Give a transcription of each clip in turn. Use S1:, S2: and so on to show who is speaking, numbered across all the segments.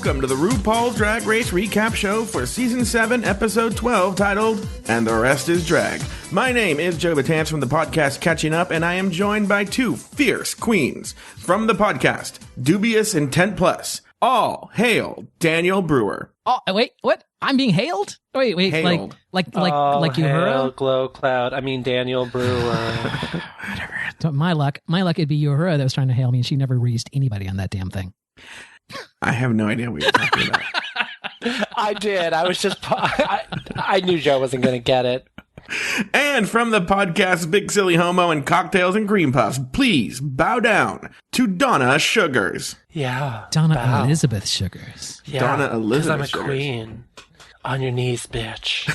S1: Welcome to the RuPaul's Drag Race recap show for Season 7, Episode 12, titled, And the Rest is Drag. My name is Joe Betance from the podcast Catching Up, and I am joined by two fierce queens from the podcast, Dubious Intent Plus. All hail Daniel Brewer.
S2: Oh, wait, what? I'm being hailed? Wait,
S1: hailed.
S2: like Uhura?
S3: Glow Cloud. I mean, Daniel Brewer.
S2: Whatever. My luck, it'd be Uhura that was trying to hail me, and she never raised anybody on that damn thing.
S1: I have no idea what you're talking about.
S3: I did. I was just... I knew Joe wasn't going to get it.
S1: And from the podcast Big Silly Homo and Cocktails and Cream Puffs, please bow down to Donna Suggarz.
S3: Yeah.
S2: Donna Elizabeth Suggarz.
S3: Yeah,
S1: Donna Elizabeth
S3: because I'm a
S1: Suggarz.
S3: queen. On your knees, bitch.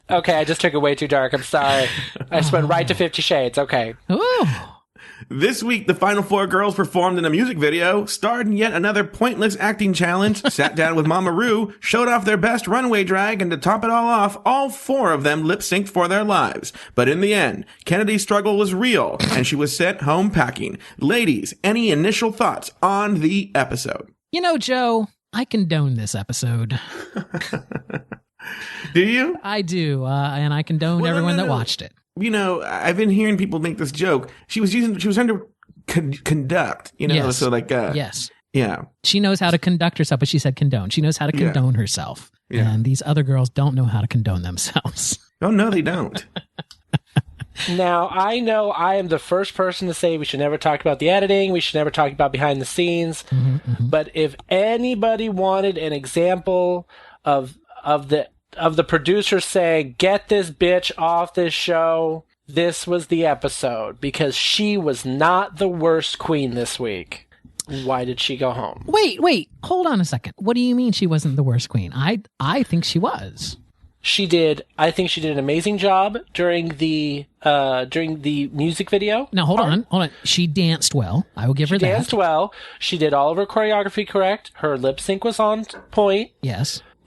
S3: Okay, I just took it way too dark. I'm sorry. I just went right to 50 Shades. Okay.
S2: Ooh.
S1: This week, the final four girls performed in a music video, starred in yet another pointless acting challenge, sat down with Mama Ru, showed off their best runway drag, and to top it all off, all four of them lip-synced for their lives. But in the end, Kennedy's struggle was real, and she was sent home packing. Ladies, any initial thoughts on the episode?
S2: You know, Joe, I condone this episode.
S1: Do you?
S2: I do, and I condone everyone that watched it.
S1: You know, I've been hearing people make this joke. She was trying to conduct, you know,
S2: Yes.
S1: so like,
S2: Yes.
S1: yeah.
S2: She knows how to conduct herself, but she said condone. She knows how to condone herself.
S1: Yeah.
S2: And these other girls don't know how to condone themselves.
S1: Oh, no, they don't.
S3: Now, I know I am the first person to say we should never talk about the editing. We should never talk about behind the scenes. But if anybody wanted an example of the producer saying, get this bitch off this show, this was the episode, because she was not the worst queen this week. Why did she go home?
S2: Wait, hold on a second. What do you mean she wasn't the worst queen? I think she was.
S3: I think she did an amazing job during the music video.
S2: Now, hold on. She danced well. I will give her that.
S3: She danced well. She did all of her choreography correct. Her lip sync was on point.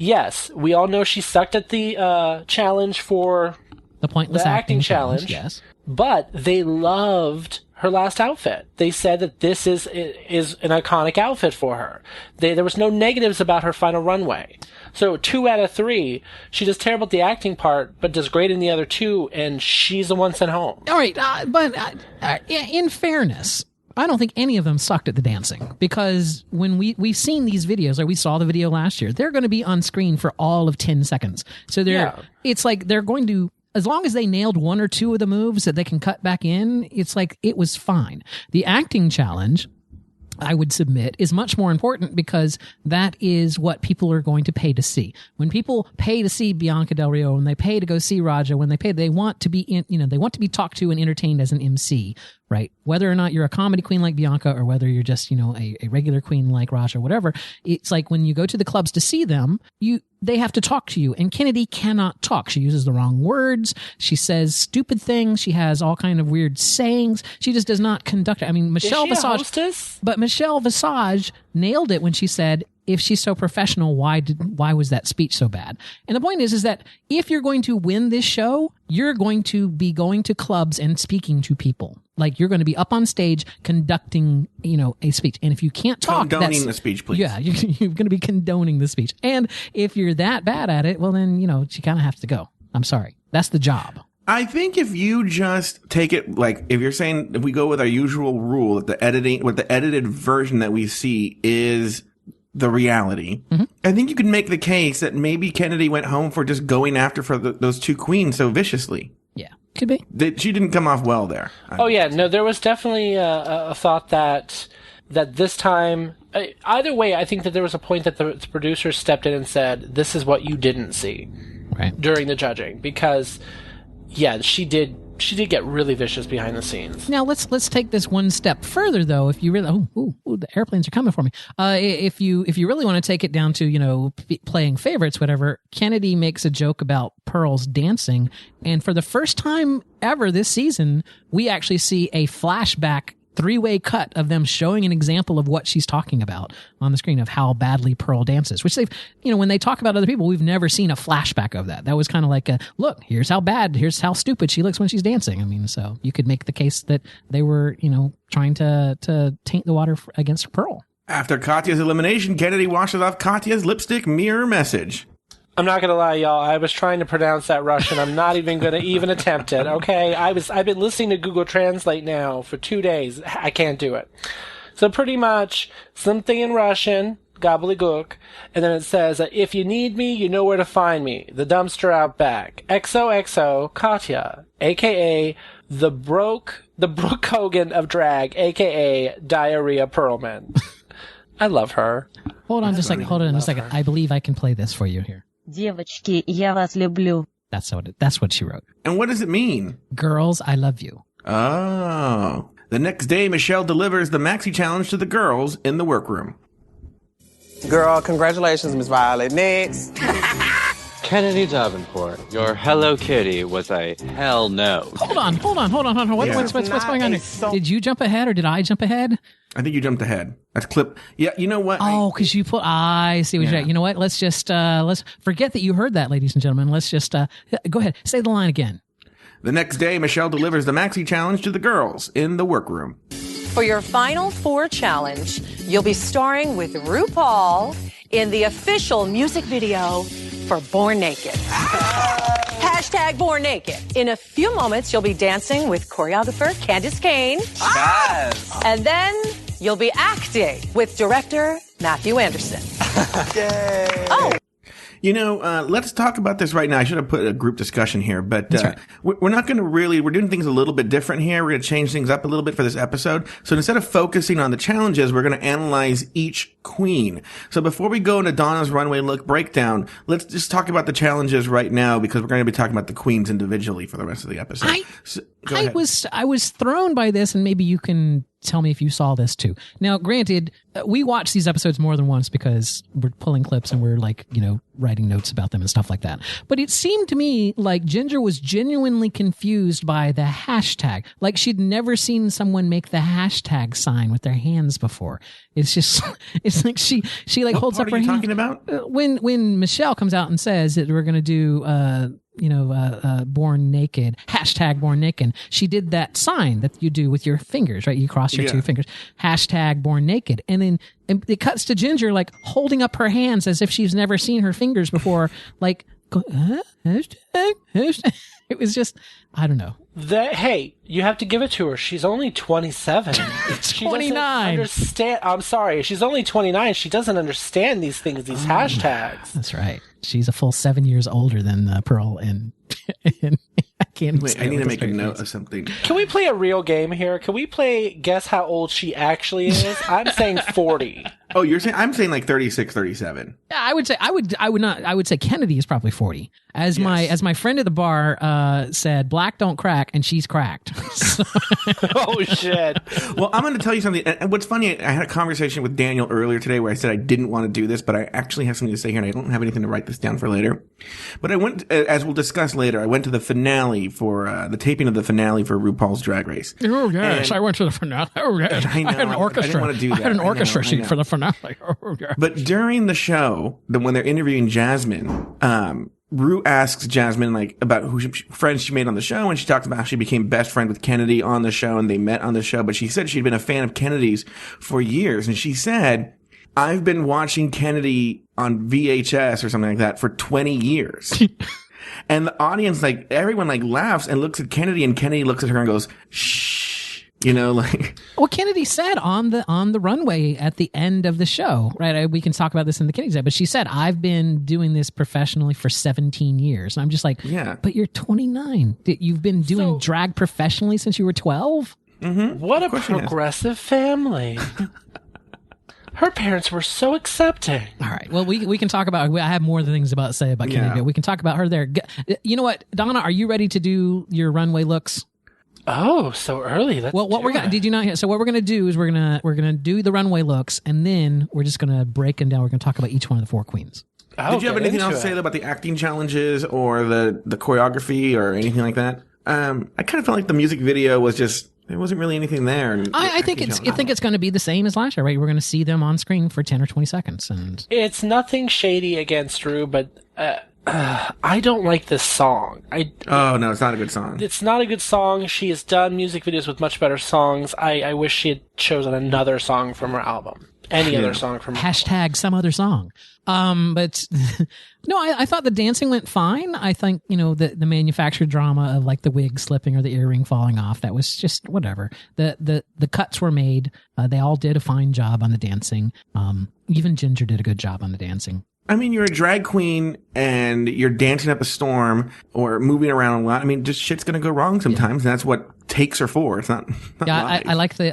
S3: Yes, we all know she sucked at the challenge for
S2: the pointless
S3: acting challenge.
S2: Yes,
S3: but they loved her last outfit. They said that this is an iconic outfit for her. There was no negatives about her final runway. So 2 out of 3, she does terrible at the acting part, but does great in the other 2, and she's the one sent home.
S2: All right, but in fairness, I don't think any of them sucked at the dancing, because when we've seen these videos, or we saw the video last year, they're going to be on screen for all of 10 seconds. So it's like they're going to, as long as they nailed 1 or 2 of the moves that they can cut back in, it's like it was fine. The acting challenge, I would submit, is much more important, because that is what people are going to pay to see. When people pay to see Bianca Del Rio, when they pay to go see Raja, when they want to be they want to be talked to and entertained as an MC, right? Whether or not you're a comedy queen like Bianca, or whether you're just, a regular queen like Raja, or whatever, it's like when you go to the clubs to see them, they have to talk to you. And Kennedy cannot talk. She uses the wrong words. She says stupid things. She has all kind of weird sayings. She just does not conduct it. I mean, Michelle Visage, but Michelle Visage nailed it when she said, if she's so professional, why was that speech so bad? And the point is that if you're going to win this show, you're going to be going to clubs and speaking to people. Like, you're going to be up on stage conducting, a speech. And if you can't talk,
S1: condoning the speech, please.
S2: Yeah, you're going to be condoning the speech. And if you're that bad at it, well, then, she kind of has to go. I'm sorry. That's the job.
S1: I think if you just take it, like, if you're saying, if we go with our usual rule that the edited version that we see is the reality, I think you can make the case that maybe Kennedy went home for just going after those 2 queens so viciously.
S2: Yeah, could be.
S1: She didn't come off well there.
S3: No, there was definitely a thought that this time, either way, I think that there was a point that the producers stepped in and said, this is what you didn't see during the judging, because she did get really vicious behind the scenes.
S2: Now let's take this one step further, though. If you really, the airplanes are coming for me. If you really want to take it down to playing favorites, whatever, Kennedy makes a joke about Pearl's dancing, and for the first time ever this season, we actually see a flashback 3-way cut of them showing an example of what she's talking about on the screen, of how badly Pearl dances, which they've, when they talk about other people, we've never seen a flashback of that. That was kind of like look, here's how stupid she looks when she's dancing. I mean, so you could make the case that they were, trying to taint the water against Pearl.
S1: After Katya's elimination, Kennedy washes off Katya's lipstick mirror message.
S3: I'm not gonna lie, y'all. I was trying to pronounce that Russian. I'm not even gonna even attempt it. Okay, I've been listening to Google Translate now for 2 days. I can't do it. So pretty much something in Russian, gobbledygook, and then it says, if you need me, you know where to find me. The dumpster out back. XOXO Katya, aka the Brooke Hogan of drag, aka Diarrhea Perlman. I love her.
S2: Hold on a second. I believe I can play this for you here.
S4: Девочки, я вас люблю.
S2: That's what she wrote.
S1: And what does it mean?
S2: Girls, I love you.
S1: Oh. The next day, Michelle delivers the maxi challenge to the girls in the workroom.
S5: Girl, congratulations, Miss Violet. Next.
S6: Kennedy Davenport, your Hello Kitty was a hell no.
S2: Hold on. What's going on here? Did you jump ahead or did I jump ahead?
S1: I think you jumped ahead. That's clip. Yeah, you know what?
S2: Oh, because you put. I see what you're saying. You know what? Let's just let's forget that you heard that, ladies and gentlemen. Let's just go ahead. Say the line again.
S1: The next day, Michelle delivers the maxi challenge to the girls in the workroom.
S7: For your Final Four challenge, you'll be starring with RuPaul in the official music video for Born Naked. Hashtag Born Naked. In a few moments, you'll be dancing with choreographer Candice Kane.
S5: Yes.
S7: And then you'll be acting with director Matthew Anderson.
S5: Yay.
S7: Oh.
S1: You know, let's talk about this right now. I should have put a group discussion here, but
S2: right.
S1: we're not going to we're doing things a little bit different here. We're going to change things up a little bit for this episode. So instead of focusing on the challenges, we're going to analyze each queen. So before we go into Donna's runway look breakdown, let's just talk about the challenges right now because we're going to be talking about the queens individually for the rest of the episode.
S2: I was thrown by this, and maybe you can tell me if you saw this too. Now, granted, we watch these episodes more than once because we're pulling clips and we're like, writing notes about them and stuff like that. But it seemed to me like Ginger was genuinely confused by the hashtag. Like she'd never seen someone make the hashtag sign with their hands before. It's just, it's like she like
S1: what
S2: holds
S1: part
S2: up her
S1: are you
S2: hand.
S1: talking about?
S2: When Michelle comes out and says that we're going to do, Born Naked, hashtag Born Naked. She did that sign that you do with your fingers, right? You cross your two fingers, hashtag Born Naked. And then it cuts to Ginger, like holding up her hands as if she's never seen her fingers before, like, hashtag. It was just, I don't know.
S3: Hey, you have to give it to her. She's only 27.
S2: She 29.
S3: Understand? I'm sorry. She's only 29. She doesn't understand these things, these hashtags.
S2: That's right. She's a full 7 years older than Pearl, and I can't.
S1: Wait, I need to make a note of something.
S3: Can we play a real game here? Can we play guess how old she actually is? I'm saying 40.
S1: Oh, you're saying I'm saying like 36, 37.
S2: Yeah, I would say Kennedy is probably 40. As my friend at the bar said, black don't crack, and she's cracked.
S3: Oh shit.
S1: Well, I'm going to tell you something. And what's funny, I had a conversation with Daniel earlier today where I said I didn't want to do this, but I actually have something to say here, and I don't have anything to write this down for later. But I went, as we'll discuss later, I went to the finale for the taping of the finale for RuPaul's Drag Race.
S2: Oh yes, I went to the finale. Oh yes,
S1: I know,
S2: had an orchestra.
S1: I didn't want to do that.
S2: I had an orchestra sheet
S1: know.
S2: for the finale. Oh, yes.
S1: But during the show, when they're interviewing Jasmine, Ru asks Jasmine like about who friends she made on the show, and she talks about how she became best friend with Kennedy on the show, and they met on the show. But she said she'd been a fan of Kennedy's for years, and she said, "I've been watching Kennedy on VHS or something like that for 20 years." And the audience, like everyone, like laughs and looks at Kennedy, and Kennedy looks at her and goes, "Shh."
S2: What Kennedy said on the runway at the end of the show, right? We can talk about this in the Kennedy side, but she said, "I've been doing this professionally for 17 years." And I'm just like,
S1: yeah,
S2: but you're 29. You've been doing drag professionally since you were 12?
S1: Mm-hmm.
S3: What a progressive family. Her parents were so accepting.
S2: All right. Well, we can talk about, I have more things to say about Kennedy. We can talk about her there. You know what, Donna, are you ready to do your runway looks?
S3: Oh, so early.
S2: What we're gonna, did you not hear? So what we're gonna do is we're gonna do the runway looks, and then we're just gonna break them down. We're gonna talk about each one of the four queens.
S1: Did you have anything else to say about the acting challenges or the choreography or anything like that? I kind of felt like the music video was just, there wasn't really anything there.
S2: I think it's going to be the same as last year, right? We're going to see them on screen for 10 or 20 seconds, and
S3: it's nothing shady against Ru, but I don't like this song.
S1: Oh no, it's not a good song.
S3: It's not a good song. She has done music videos with much better songs. I wish she had chosen another song from her album. Any other song from
S2: hashtag some other song. But no, I thought the dancing went fine. I think, the manufactured drama of like the wig slipping or the earring falling off, that was just whatever. The cuts were made. They all did a fine job on the dancing. Even Ginger did a good job on the dancing.
S1: I mean, you're a drag queen and you're dancing up a storm or moving around a lot. I mean, just shit's gonna go wrong sometimes, and that's what takes are for. It's not
S2: yeah, I like the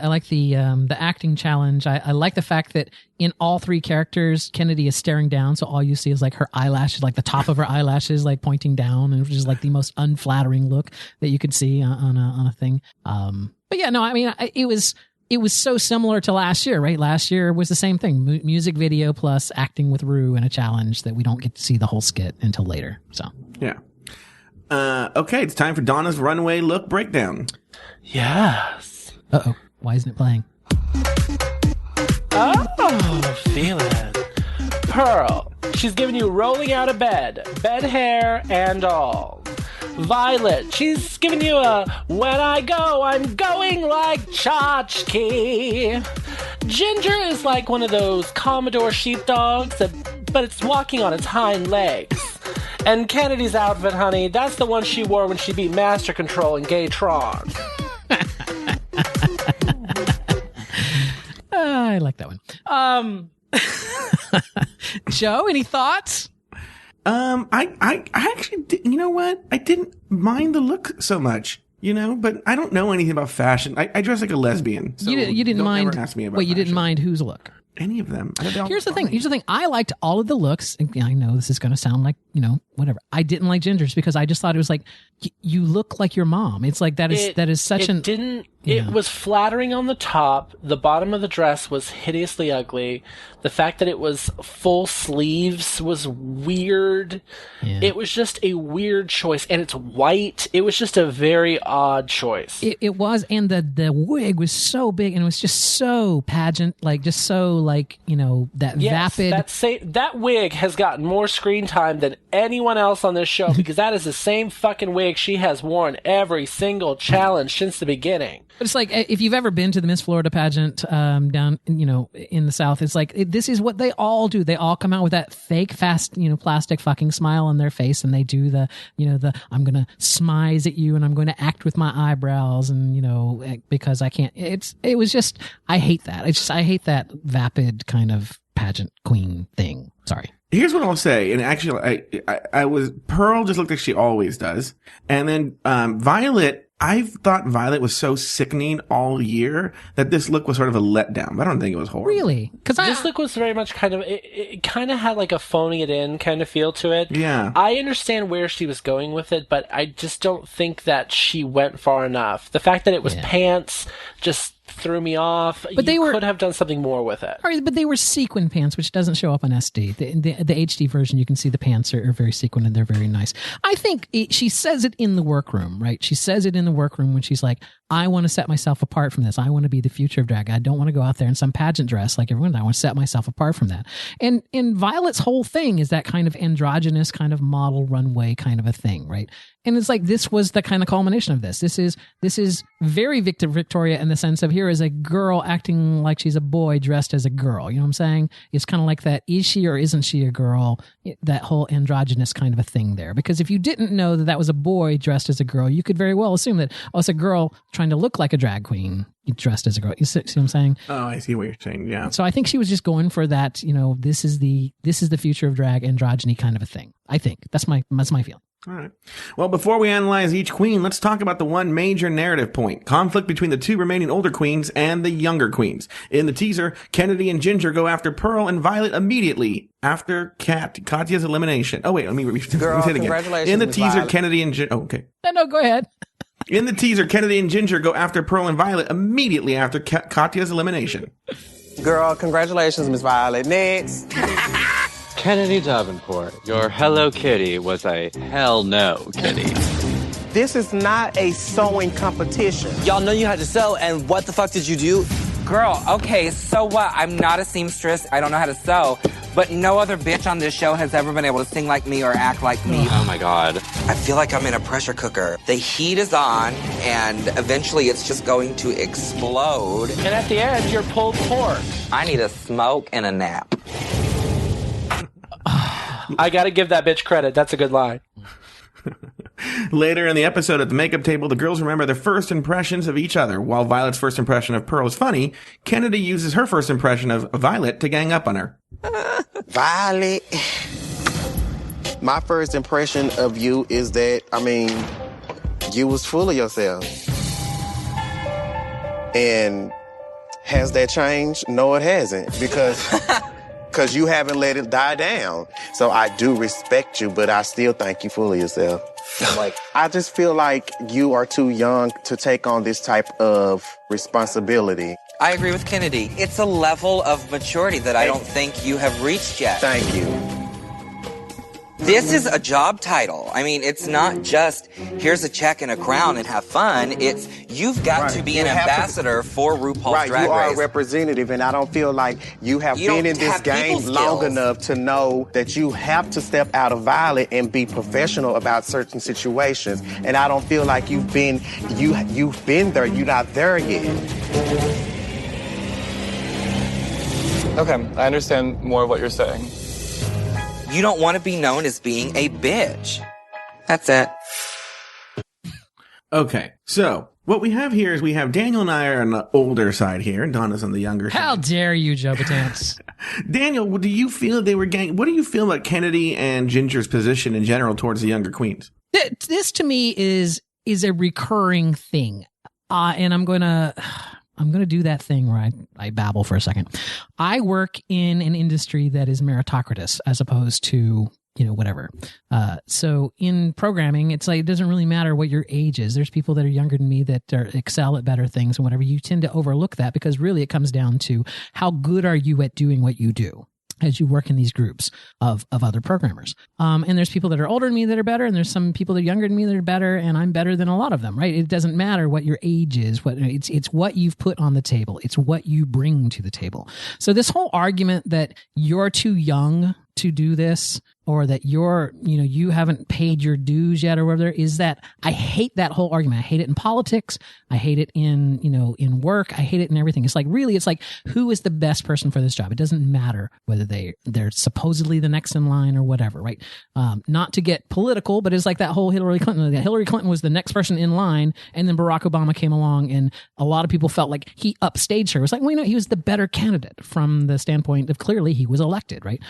S2: acting challenge. I like the fact that in all three characters, Kennedy is staring down, so all you see is like her eyelashes, like the top of her eyelashes, like pointing down, and which is like the most unflattering look that you could see on a thing. But yeah, no, I mean, it was so similar to last year, right? Last year was the same thing. Music video plus acting with Rue and a challenge that we don't get to see the whole skit until later. So
S1: yeah. Okay, it's time for Donna's runway look breakdown.
S3: Yes.
S2: Uh-oh. Why isn't it playing?
S3: Oh, feel it. Pearl. She's giving you rolling out of bed hair and all. Violet, she's giving you a when I go, I'm going like tchotchke. Ginger is like one of those Commodore sheepdogs, but it's walking on its hind legs. And Kennedy's outfit, honey, that's the one she wore when she beat Master Control in Gaytron.
S2: I like that one. Joe, any thoughts?
S1: I actually, you know what? I didn't mind the look so much, but I don't know anything about fashion. I dress like a lesbian. So
S2: you didn't mind.
S1: Never ask me about
S2: wait, you
S1: fashion.
S2: Didn't mind whose look?
S1: Any of them.
S2: Here's the thing. I liked all of the looks. I know this is going to sound like, whatever. I didn't like Ginger's because I just thought it was like, you look like your mom. It's like that is such an...
S3: It was flattering on the top. The bottom of the dress was hideously ugly. The fact that it was full sleeves was weird. Yeah. It was just a weird choice. And it's white. It was just a very odd choice.
S2: It was. And the wig was so big and it was just so pageant, like just so like, that vapid.
S3: That wig has gotten more screen time than anyone else on this show because that is the same fucking wig she has worn every single challenge since the beginning.
S2: But it's like, if you've ever been to the Miss Florida pageant down, in the South, it's like, this is what they all do. They all come out with that fake, fast, plastic fucking smile on their face, and they do the I'm going to smize at you, and I'm going to act with my eyebrows, and, because I can't. It was just, I hate that. I hate that vapid kind of pageant queen thing. Sorry.
S1: Here's what I'll say, and actually, Pearl just looked like she always does, and then Violet. I thought Violet was so sickening all year that this look was sort of a letdown. I don't think it was horrible.
S2: Really? Because
S3: this look was very much it kind of had like a phoning it in kind of feel to it.
S1: Yeah.
S3: I understand where she was going with it, but I just don't think that she went far enough. The fact that it was pants just threw me off. But they could have done something more with it.
S2: All right, but they were sequin pants, which doesn't show up on SD. The HD version, you can see the pants are very sequin and they're very nice. I think she says it in the workroom, right? She says it in the workroom when she's like, I want to set myself apart from this. I want to be the future of drag. I don't want to go out there in some pageant dress like everyone. I want to set myself apart from that. And Violet's whole thing is that kind of androgynous kind of model runway kind of a thing, right? And it's like, this was the kind of culmination of this. This is very Victoria in the sense of here is a girl acting like she's a boy dressed as a girl. You know what I'm saying? It's kind of like that, is she or isn't she a girl? That whole androgynous kind of a thing there. Because if you didn't know that was a boy dressed as a girl, you could very well assume that, it's a girl trying to look like a drag queen dressed as a girl. You see what I'm saying?
S1: Oh, I see what you're saying. Yeah.
S2: So I think she was just going for that, this is the future of drag, androgyny kind of a thing. I think that's my feeling.
S1: All right. Well, before we analyze each queen, let's talk about the one major narrative point: conflict between the two remaining older queens and the younger queens. In the teaser, Kennedy and Ginger go after Pearl and Violet immediately after Katya's elimination. Oh, wait, let me say it again.
S5: Congratulations,
S1: In the teaser,
S5: Violet.
S1: Kennedy and Ginger... Oh, okay.
S2: No, go ahead.
S1: In the teaser, Kennedy and Ginger go after Pearl and Violet immediately after Katya's elimination.
S5: Girl, congratulations, Miss Violet. Next.
S6: Kennedy Davenport, your Hello Kitty was a hell no kitty.
S5: This is not a sewing competition.
S8: Y'all know you had to sew, and what the fuck did you do?
S9: Girl, okay, so what? I'm not a seamstress. I don't know how to sew.
S8: but no other bitch on this show has ever been able to sing like me or act like me.
S6: Oh my God.
S8: I feel like I'm in a pressure cooker. The heat is on, and eventually it's just going to explode.
S3: And at the end, you're pulled pork.
S8: I need a smoke and a nap.
S3: I gotta give that bitch credit. That's a good line.
S1: Later in the episode at the makeup table, the girls remember their first impressions of each other. While Violet's first impression of Pearl is funny, Kennedy uses her first impression of Violet to gang up on her.
S5: Violet. My first impression of you is that, you was full of yourself. And has that changed? No, it hasn't. Because you haven't let it die down. So I do respect you, but I still think you full of yourself. I just feel like you are too young to take on this type of responsibility.
S8: I agree with Kennedy. It's a level of maturity that I don't think you have reached yet.
S5: Thank you.
S8: This is a job title. It's not just here's a check and a crown and have fun. It's you've got to be an ambassador for RuPaul's Drag Race.
S5: You are a representative, and I don't feel like you have been in this game long enough to know that you have to step out of Violet and be professional about certain situations. And I don't feel like you've been there. You're not there yet.
S9: Okay, I understand more of what you're saying.
S8: You don't want to be known as being a bitch. That's it.
S1: Okay, so what we have here is we have Daniel and I are on the older side here, and Donna's on the younger side.
S2: How dare you, Joe Betance?
S1: Daniel, do you feel they were gang? What do you feel about Kennedy and Ginger's position in general towards the younger queens?
S2: This to me is a recurring thing, and I'm going to do that thing where I babble for a second. I work in an industry that is meritocratic as opposed to, whatever. So in programming, it's like, it doesn't really matter what your age is. There's people that are younger than me that excel at better things and whatever. You tend to overlook that because really it comes down to how good are you at doing what you do as you work in these groups of other programmers. And there's people that are older than me that are better, and there's some people that are younger than me that are better, and I'm better than a lot of them, right? It doesn't matter what your age is. It's what you've put on the table. It's what you bring to the table. So this whole argument that you're too young to do this, or that you haven't paid your dues yet, or whatever, is that I hate that whole argument. I hate it in politics. I hate it in work. I hate it in everything. It's like, who is the best person for this job? It doesn't matter whether they're supposedly the next in line or whatever, right? Not to get political, but it's like that whole Hillary Clinton. Hillary Clinton was the next person in line, and then Barack Obama came along, and a lot of people felt like he upstaged her. It was like, he was the better candidate from the standpoint of clearly he was elected, right?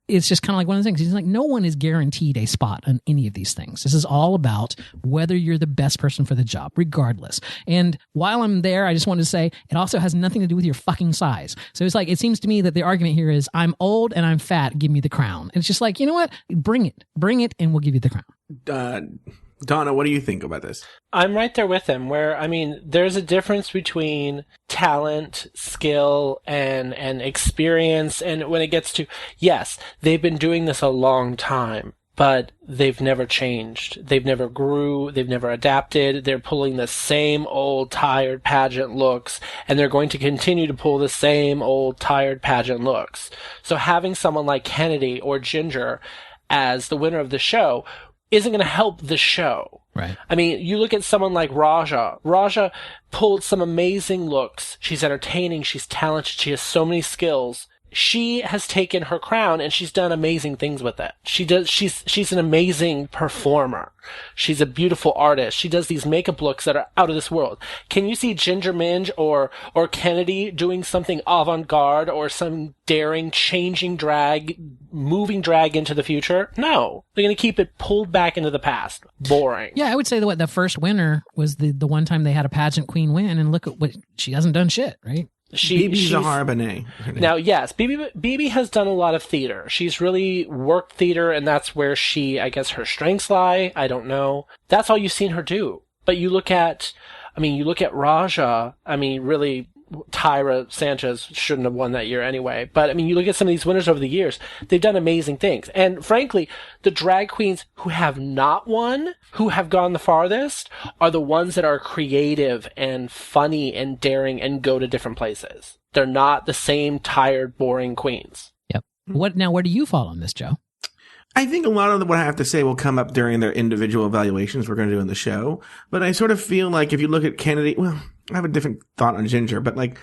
S2: It's just kind of like one of the things. He's like, no one is guaranteed a spot on any of these things. This is all about whether you're the best person for the job, regardless. And while I'm there, I just wanted to say it also has nothing to do with your fucking size. So it's like, it seems to me that the argument here is I'm old and I'm fat. Give me the crown. And it's just like, you know what? Bring it and we'll give you the crown.
S1: Donna, what do you think about this?
S3: I'm right there with him where, there's a difference between talent, skill, and experience. And when it gets to, yes, they've been doing this a long time, but they've never changed. They've never grew. They've never adapted. They're pulling the same old tired pageant looks, and they're going to continue to pull the same old tired pageant looks. So having someone like Kennedy or Ginger as the winner of the show isn't going to help the show.
S2: Right.
S3: You look at someone like Raja. Raja pulled some amazing looks. She's entertaining. She's talented. She has so many skills. She has taken her crown and she's done amazing things with it. She's an amazing performer. She's a beautiful artist. She does these makeup looks that are out of this world. Can you see Ginger Minj or Kennedy doing something avant-garde or some daring, changing drag, moving drag into the future? No. They're going to keep it pulled back into the past. Boring.
S2: Yeah, I would say the first winner was the one time they had a pageant queen win, and look at what she hasn't done shit, right?
S1: Bibi Zahara Benet.
S3: Now, yes, Bibi has done a lot of theater. She's really worked theater, and that's where I guess her strengths lie. I don't know. That's all you've seen her do. But you look at Raja, really, Tyra Sanchez shouldn't have won that year anyway. But, you look at some of these winners over the years, they've done amazing things. And frankly, the drag queens who have not won, who have gone the farthest, are the ones that are creative and funny and daring and go to different places. They're not the same tired, boring queens.
S2: Yep. Where do you fall on this, Joe?
S1: I think a lot of what I have to say will come up during their individual evaluations we're going to do in the show. But I sort of feel like if you look at Kennedy, well, I have a different thought on Ginger, but like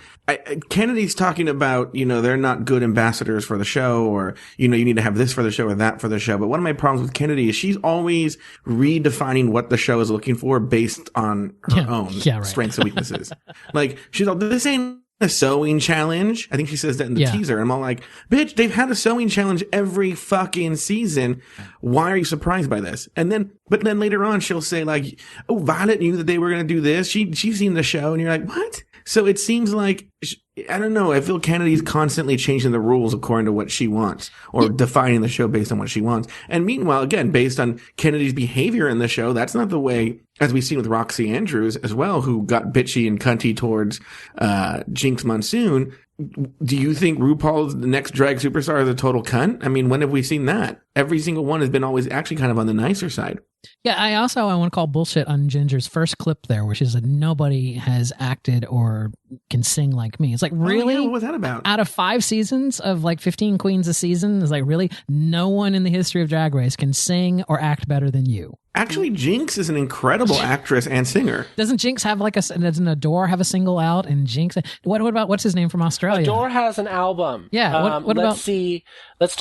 S1: Kennedy's talking about, they're not good ambassadors for the show, or, you need to have this for the show or that for the show. But one of my problems with Kennedy is she's always redefining what the show is looking for based on her own strengths and weaknesses. Like she's all, this ain't a sewing challenge. I think she says that in the teaser. And I'm all like, bitch, they've had a sewing challenge every fucking season. Why are you surprised by this? But then later on, she'll say like, oh, Violet knew that they were going to do this. She's seen the show. And you're like, what? So it seems like, I don't know. I feel Kennedy's constantly changing the rules according to what she wants, or defining the show based on what she wants. And meanwhile, again, based on Kennedy's behavior in the show, that's not the way, as we've seen with Roxy Andrews as well, who got bitchy and cunty towards Jinx Monsoon. Do you think RuPaul's the next drag superstar is a total cunt? I mean, when have we seen that? Every single one has been always actually kind of on the nicer side.
S2: Yeah, I want to call bullshit on Ginger's first clip there, where she said nobody has acted or can sing like me. It's like, really?
S1: What was that about?
S2: Out of 5 seasons of like 15 queens a season, it's like, really? No one in the history of Drag Race can sing or act better than you.
S1: Actually, Jinx is an incredible actress and singer.
S2: Doesn't Jinx have doesn't Adore have a single out? And Jinx, what about, what's his name from Australia?
S3: Adore has an album.
S2: Yeah. What about?
S3: Let's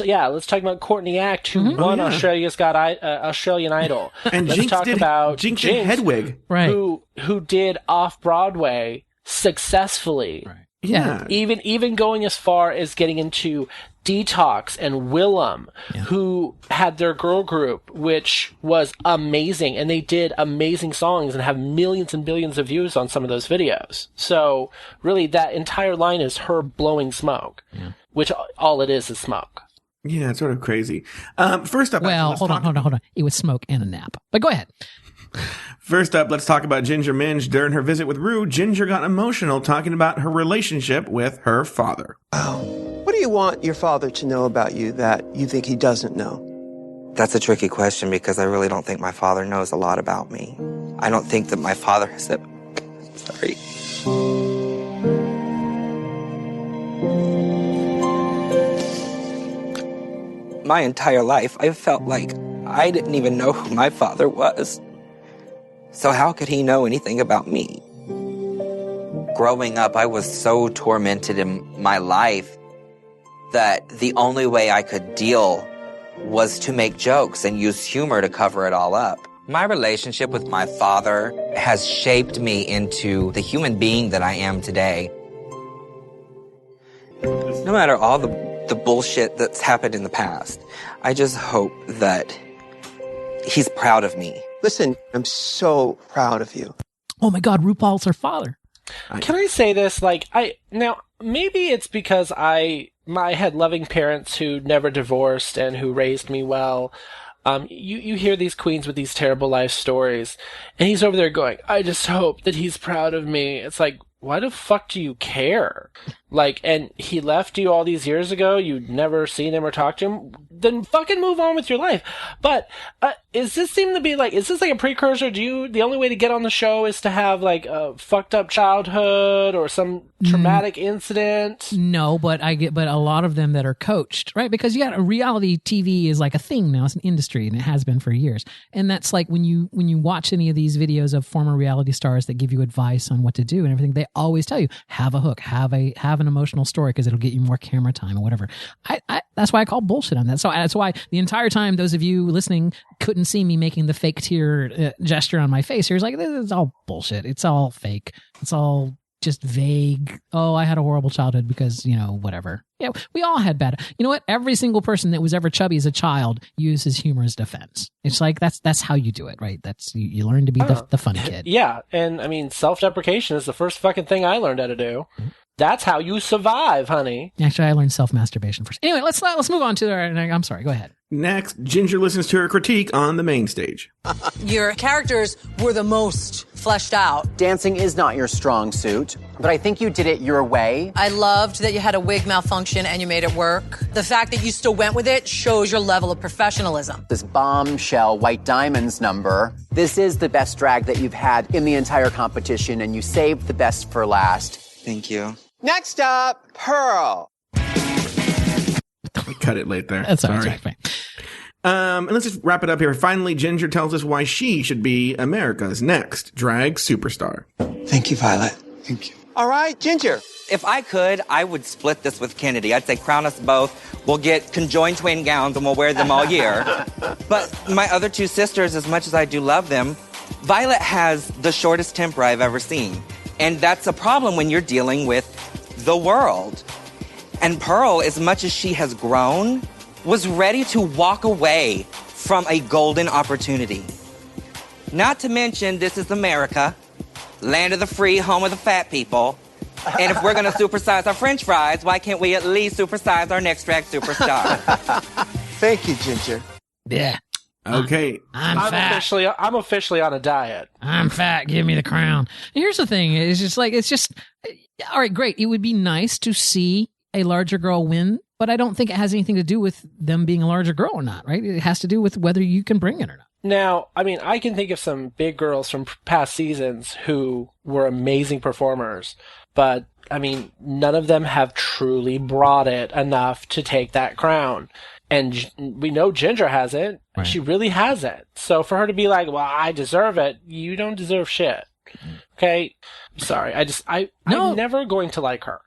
S3: talk about Courtney Act, who won Australian Idol.
S1: And Jinx did Hedwig,
S2: right?
S3: Who did Off-Broadway successfully.
S2: Right.
S1: Yeah.
S3: Even going as far as getting into Detox and Willem, who had their girl group, which was amazing, and they did amazing songs and have millions and billions of views on some of those videos. So really, that entire line is her blowing smoke, which all it is smoke.
S1: Yeah, it's sort of crazy. First up,
S2: well, hold on. It was smoke and a nap. But go ahead.
S1: First up, let's talk about Ginger Minj. During her visit with Ru, Ginger got emotional talking about her relationship with her father.
S10: What do you want your father to know about you that you think he doesn't know?
S8: That's a tricky question, because I really don't think my father knows a lot about me. I don't think that my father has said... Sorry. My entire life, I felt like I didn't even know who my father was. So how could he know anything about me? Growing up, I was so tormented in my life that the only way I could deal was to make jokes and use humor to cover it all up. My relationship with my father has shaped me into the human being that I am today. No matter all the bullshit that's happened in the past, I just hope that he's proud of me.
S10: Listen, I'm so proud of you.
S2: Oh my God, RuPaul's her father.
S3: Can I say this? Now, maybe it's because I had loving parents who never divorced and who raised me well. You hear these queens with these terrible life stories, and he's over there going, I just hope that he's proud of me. It's like, why the fuck do you care? And he left you all these years ago, you'd never seen him or talked to him, then fucking move on with your life. But, is this a precursor? The only way to get on the show is to have, a fucked up childhood or some traumatic incident?
S2: No, but a lot of them that are coached, right? Because reality TV is like a thing now. It's an industry, and it has been for years. And that's like when you watch any of these videos of former reality stars that give you advice on what to do and everything, they always tell you, have a hook, have an emotional story, because it'll get you more camera time or whatever. That's why I call bullshit on that. So that's why the entire time those of you listening couldn't see me making the fake tear gesture on my face. You're like, this is all bullshit. It's all fake. It's all just vague. Oh, I had a horrible childhood because, whatever. Yeah, we all had bad. You know what? Every single person that was ever chubby as a child uses humor as defense. It's like, that's how you do it, right? That's you learn to be the funny kid.
S3: Yeah, and I mean, self-deprecation is the first fucking thing I learned how to do. That's how you survive, honey.
S2: Actually, I learned self-masturbation first. Anyway, let's move on to I'm sorry, go ahead.
S1: Next, Ginger listens to her critique on the main stage.
S7: Your characters were the most fleshed out.
S11: Dancing is not your strong suit, but I think you did it your way.
S7: I loved that you had a wig malfunction and you made it work. The fact that you still went with it shows your level of professionalism.
S11: This bombshell White Diamonds number, this is the best drag that you've had in the entire competition, and you saved the best for last.
S8: Thank you.
S10: Next up, Pearl.
S1: cut it late there.
S2: That's all
S1: Sorry.
S2: right. Fine.
S1: And let's just wrap it up here. Finally, Ginger tells us why she should be America's next drag superstar.
S10: Thank you, Violet. Thank you. All right, Ginger.
S8: If I could, I would split this with Kennedy. I'd say crown us both. We'll get conjoined twin gowns and we'll wear them all year. But my other two sisters, as much as I do love them, Violet has the shortest temper I've ever seen. And that's a problem when you're dealing with the world. And Pearl, as much as she has grown, was ready to walk away from a golden opportunity. Not to mention, this is America, land of the free, home of the fat people. And if we're going to supersize our French fries, why can't we at least supersize our next drag superstar?
S10: Thank you, Ginger.
S2: Yeah.
S1: Okay.
S3: I'm officially on a diet.
S2: I'm fat. Give me the crown. And here's the thing. It's just all right, great. It would be nice to see a larger girl win, but I don't think it has anything to do with them being a larger girl or not, right? It has to do with whether you can bring it or not.
S3: Now, I mean, I can think of some big girls from past seasons who were amazing performers, but I mean, none of them have truly brought it enough to take that crown. And we know Ginger has it. Right. She really has it. So for her to be like, well, I deserve it, you don't deserve shit. Okay? Sorry. I'm never going to like her.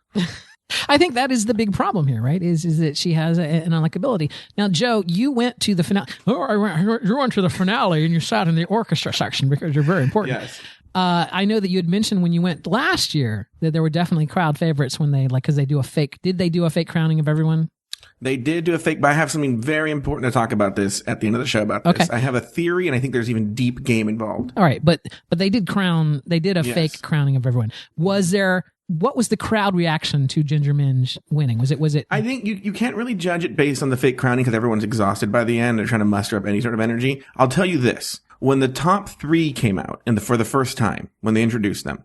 S2: I think that is the big problem here, right? Is that she has an unlikability. Now, Joe, you went to the finale. You went to the finale and you sat in the orchestra section because you're very important.
S1: Yes.
S2: I know that you had mentioned when you went last year that there were definitely crowd favorites when they because they do a fake. Did they do a fake crowning of everyone?
S1: They did do a fake, but I have something very important to talk about this at the end of the show about this. I have a theory, and I think there's even deep game involved.
S2: All right, but they did a fake crowning of everyone. What was the crowd reaction to Ginger Minge winning? Was it?
S1: I think you can't really judge it based on the fake crowning because everyone's exhausted by the end. They're trying to muster up any sort of energy. I'll tell you this. When the top three came out for the first time, when they introduced them,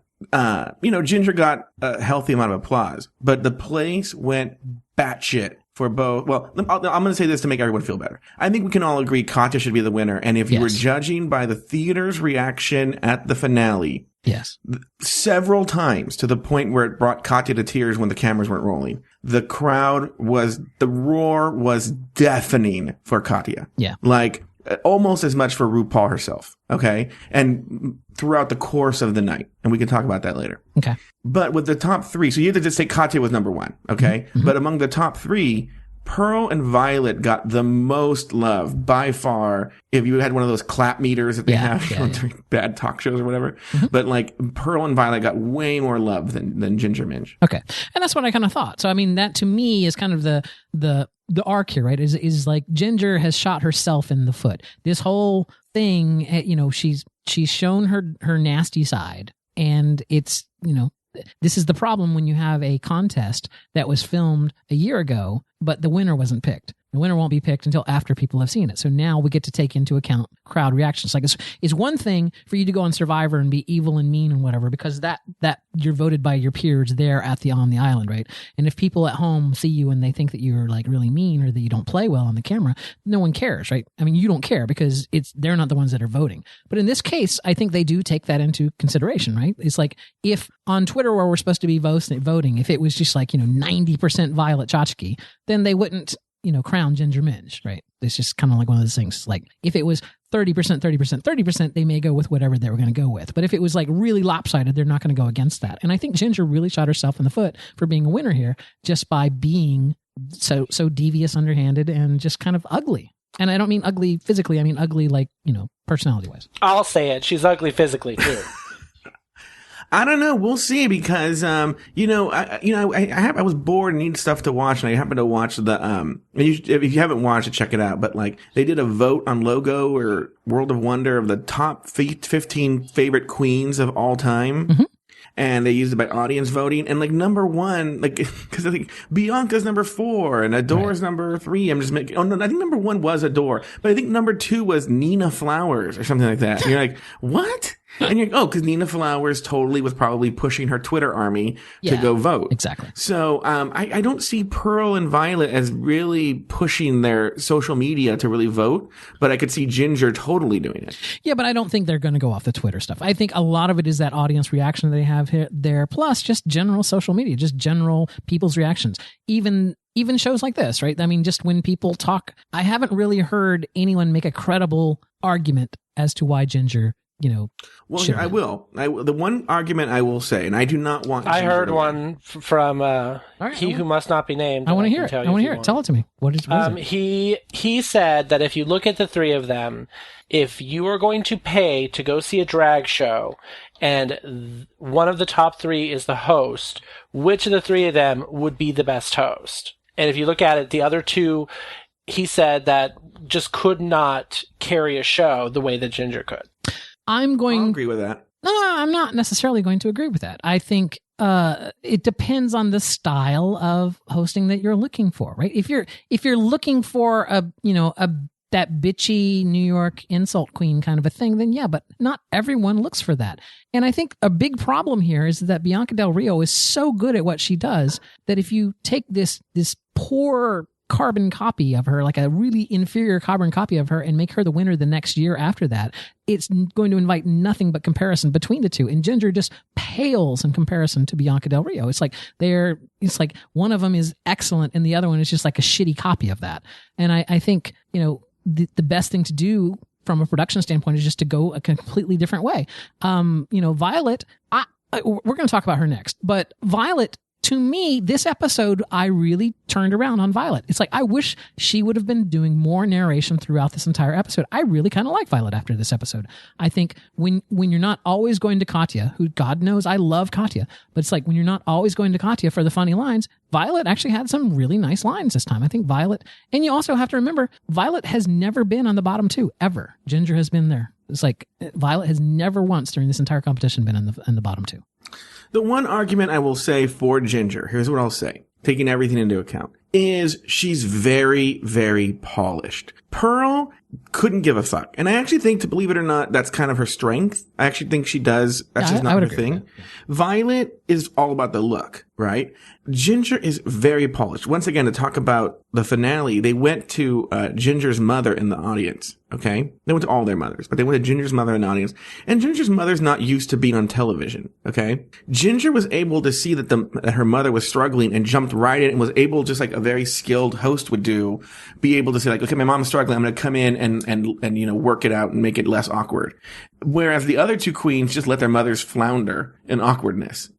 S1: Ginger got a healthy amount of applause, but the place went batshit for both. Well, I'm going to say this to make everyone feel better. I think we can all agree Katya should be the winner. And if you were judging by the theater's reaction at the finale,
S2: yes,
S1: several times to the point where it brought Katya to tears when the cameras weren't rolling, the roar was deafening for Katya.
S2: Yeah.
S1: Like, almost as much for RuPaul herself. Okay. And throughout the course of the night. And we can talk about that later.
S2: Okay.
S1: But with the top three, so you have to just say Katya was number one. Okay. Mm-hmm. But among the top three, Pearl and Violet got the most love by far. If you had one of those clap meters that they have during bad talk shows or whatever. Mm-hmm. But like Pearl and Violet got way more love than Ginger Minge.
S2: Okay. And that's what I kind of thought. So, I mean, that to me is kind of the arc here, right? Is like Ginger has shot herself in the foot. This whole thing, she's shown her nasty side, and it's, this is the problem when you have a contest that was filmed a year ago, but the winner wasn't picked. The winner won't be picked until after people have seen it. So now we get to take into account crowd reactions. Like it's one thing for you to go on Survivor and be evil and mean and whatever, because that you're voted by your peers there on the island, right? And if people at home see you and they think that you're like really mean or that you don't play well on the camera, no one cares, right? I mean, you don't care because they're not the ones that are voting. But in this case, I think they do take that into consideration, right? It's like if on Twitter where we're supposed to be voting, if it was just like 90% Violet Chachki, then they wouldn't crown Ginger Minge, right? It's just kind of like one of those things. Like if it was 30%, 30%, 30%, they may go with whatever they were going to go with. But if it was like really lopsided, they're not going to go against that. And I think Ginger really shot herself in the foot for being a winner here just by being so devious, underhanded, and just kind of ugly. And I don't mean ugly physically. I mean ugly like, personality wise.
S3: I'll say it. She's ugly physically too.
S1: I don't know. We'll see because, I was bored and needed stuff to watch, and I happened to watch if you haven't watched it, check it out. But like, they did a vote on Logo or World of Wonder of the top 15 favorite queens of all time. Mm-hmm. And they used it by audience voting. And like number one, like, cause I think Bianca's number 4 and Adore's number 3. I think number 1 was Adore, but I think number 2 was Nina Flowers or something like that. And you're like, what? And you're because Nina Flowers totally was probably pushing her Twitter army to go vote.
S2: Exactly.
S1: So, I don't see Pearl and Violet as really pushing their social media to really vote, but I could see Ginger totally doing it.
S2: Yeah, but I don't think they're going to go off the Twitter stuff. I think a lot of it is that audience reaction they have there, plus just general social media, just general people's reactions. Even even shows like this, right? I mean, just when people talk, I haven't really heard anyone make a credible argument as to why Ginger,
S1: Well, here, I will. The one argument I will say, and I do not want.
S3: I
S1: Ginger
S3: heard
S1: to
S3: one from He Who Must Not Be Named.
S2: I want to hear it. I want to hear it. Tell it to me. What is it?
S3: He said that if you look at the three of them, if you are going to pay to go see a drag show, and one of the top three is the host, which of the three of them would be the best host? And if you look at it, the other two, he said that just could not carry a show the way that Ginger could.
S2: I'll
S1: agree with that.
S2: No, I'm not necessarily going to agree with that. I think it depends on the style of hosting that you're looking for, right? If you're looking for that bitchy New York insult queen kind of a thing, then yeah, but not everyone looks for that. And I think a big problem here is that Bianca Del Rio is so good at what she does that if you take this poor carbon copy of her, like a really inferior carbon copy of her, and make her the winner the next year after that, it's going to invite nothing but comparison between the two. And Ginger just pales in comparison to Bianca Del Rio. It's like one of them is excellent and the other one is just like a shitty copy of that. And I think, the best thing to do from a production standpoint is just to go a completely different way. Violet, we're going to talk about her next, but Violet, to me, this episode, I really turned around on Violet. It's like, I wish she would have been doing more narration throughout this entire episode. I really kind of like Violet after this episode. I think when you're not always going to Katya, who God knows I love Katya, but it's like when you're not always going to Katya for the funny lines, Violet actually had some really nice lines this time. I think Violet, and you also have to remember, Violet has never been on the bottom two, ever. Ginger has been there. It's like Violet has never once during this entire competition been in the bottom two.
S1: The one argument I will say for Ginger, here's what I'll say, taking everything into account, is she's very, very polished. Pearl couldn't give a fuck. And I actually think, to believe it or not, that's kind of her strength. I actually think she does. That's just not her thing. Violet is all about the look, right? Ginger is very polished. Once again, to talk about the finale, they went to Ginger's mother in the audience, okay? They went to all their mothers, but they went to Ginger's mother in the audience. And Ginger's mother's not used to being on television, okay? Ginger was able to see that her mother was struggling and jumped right in and was able, just like a very skilled host would do, be able to say like, okay, my mom's struggling. I'm going to come in and work it out and make it less awkward. Whereas the other two queens just let their mothers flounder in awkwardness,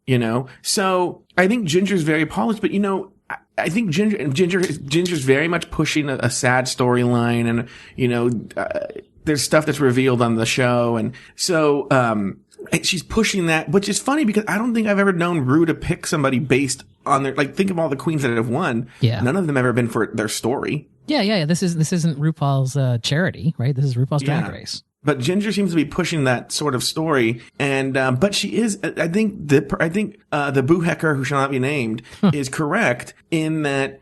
S1: So I think Ginger's very polished, but I think Ginger's very much pushing a sad storyline, and there's stuff that's revealed on the show, and so she's pushing that, which is funny because I don't think I've ever known Ru to pick somebody based on their, like, think of all the queens that have won.
S2: Yeah,
S1: none of them ever been for their story.
S2: Yeah. This isn't RuPaul's charity, right? This is RuPaul's Drag Race.
S1: But Ginger seems to be pushing that sort of story, and but she is. I think the boohecker who shall not be named is correct in that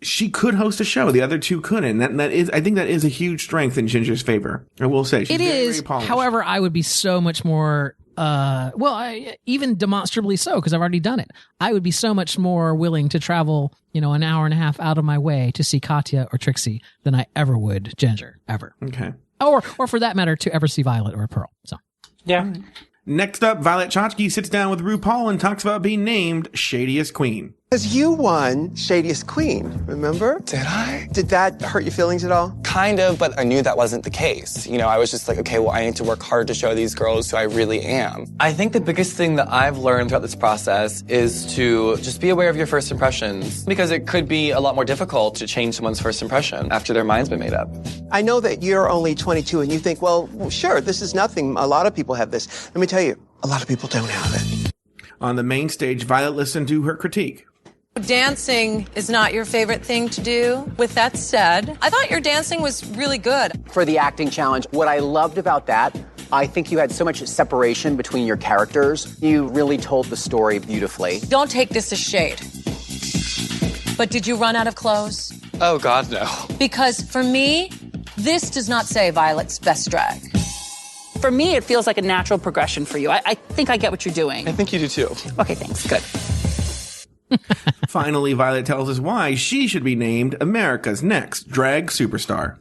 S1: she could host a show. The other two couldn't. That is, I think that is a huge strength in Ginger's favor. I will say she's very polished.
S2: However, I would be so much more. Even demonstrably so, because I've already done it. I would be so much more willing to travel, an hour and a half out of my way to see Katya or Trixie than I ever would Ginger, ever.
S1: Okay.
S2: Or for that matter, to ever see Violet or Pearl. So,
S3: yeah.
S1: Next up, Violet Chachki sits down with RuPaul and talks about being named Shadiest Queen.
S10: Because you won Shadiest Queen, remember?
S9: Did I?
S10: Did that hurt your feelings at all?
S9: Kind of, but I knew that wasn't the case. I was just like, okay, well, I need to work hard to show these girls who I really am. I think the biggest thing that I've learned throughout this process is to just be aware of your first impressions, because it could be a lot more difficult to change someone's first impression after their mind's been made up.
S10: I know that you're only 22 and you think, well, sure, this is nothing. A lot of people have this. Let me tell you, a lot of people don't have it.
S1: On the main stage, Violet listened to her critique.
S7: Dancing is not your favorite thing to do. With that said, I thought your dancing was really good.
S11: For the acting challenge, what I loved about that, I think you had so much separation between your characters. You really told the story beautifully.
S7: Don't take this as shade. But did you run out of clothes?
S9: Oh, God, no.
S7: Because for me, this does not say Violet's best drag.
S12: For me, it feels like a natural progression for you. I think I get what you're doing.
S9: I think you do, too.
S12: Okay, thanks. Good.
S1: Finally, Violet tells us why she should be named America's next drag superstar.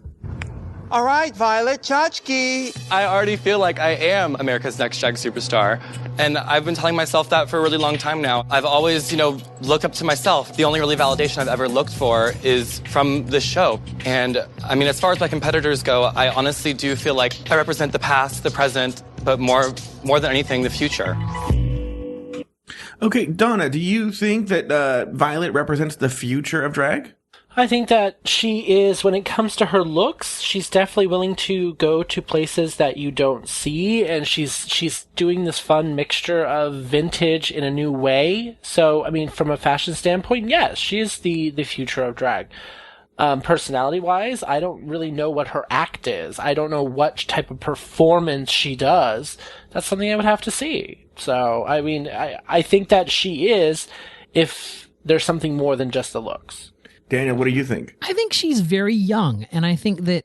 S10: All right, Violet, tchotchke.
S9: I already feel like I am America's Next Drag Superstar. And I've been telling myself that for a really long time now. I've always, looked up to myself. The only really validation I've ever looked for is from this show. And I mean, as far as my competitors go, I honestly do feel like I represent the past, the present, but more than anything, the future.
S1: Okay, Donna, do you think that Violet represents the future of drag?
S3: I think that she is, when it comes to her looks, she's definitely willing to go to places that you don't see, and she's doing this fun mixture of vintage in a new way. So, I mean, from a fashion standpoint, yes, she is the future of drag. Personality-wise, I don't really know what her act is. I don't know what type of performance she does. That's something I would have to see. So, I mean, I think that she is, if there's something more than just the looks.
S1: Daniel, what do you think?
S2: I think she's very young, and I think that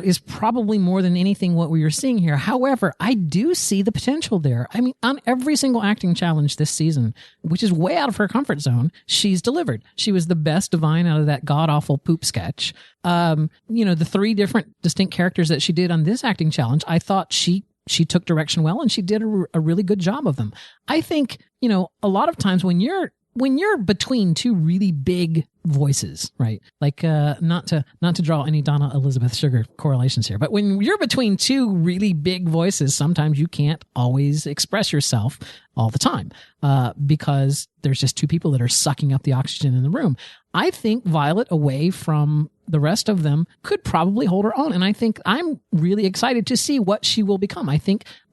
S2: is probably more than anything what we were seeing here. However, I do see the potential there. I mean, on every single acting challenge this season, which is way out of her comfort zone, she's delivered. She was the best divine out of that god-awful poop sketch. The 3 different distinct characters that she did on this acting challenge, I thought she took direction well, and she did a really good job of them. I think, a lot of times when you're between 2 really big voices, right? Like, not to draw any Donna Elizabeth Sugar correlations here, but when you're between 2 really big voices, sometimes you can't always express yourself all the time, because there's just 2 people that are sucking up the oxygen in the room. I think Violet, away from the rest of them, could probably hold her own. And I think I'm really excited to see what she will become. I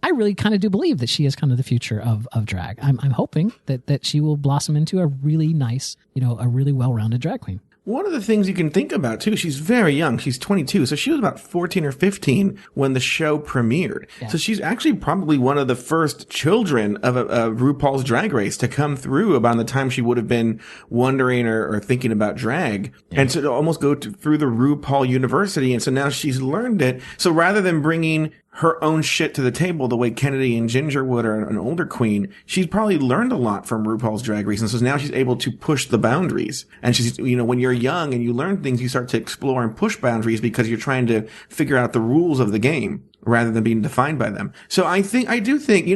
S2: really kind of do believe that she is kind of the future of drag. I'm hoping that she will blossom into a really nice, a really well-rounded drag queen.
S1: One of the things you can think about, too, she's very young. She's 22, so she was about 14 or 15 when the show premiered. Yeah. So she's actually probably one of the first children of a RuPaul's Drag Race to come through about the time she would have been wondering or thinking about drag. Yeah. And so to almost go through the RuPaul University, and so now she's learned it. So rather than bringing her own shit to the table the way Kennedy and Ginger would, or an older queen, she's probably learned a lot from RuPaul's Drag Race. And so now she's able to push the boundaries. And she's, when you're young and you learn things, you start to explore and push boundaries because you're trying to figure out the rules of the game rather than being defined by them. So I do think,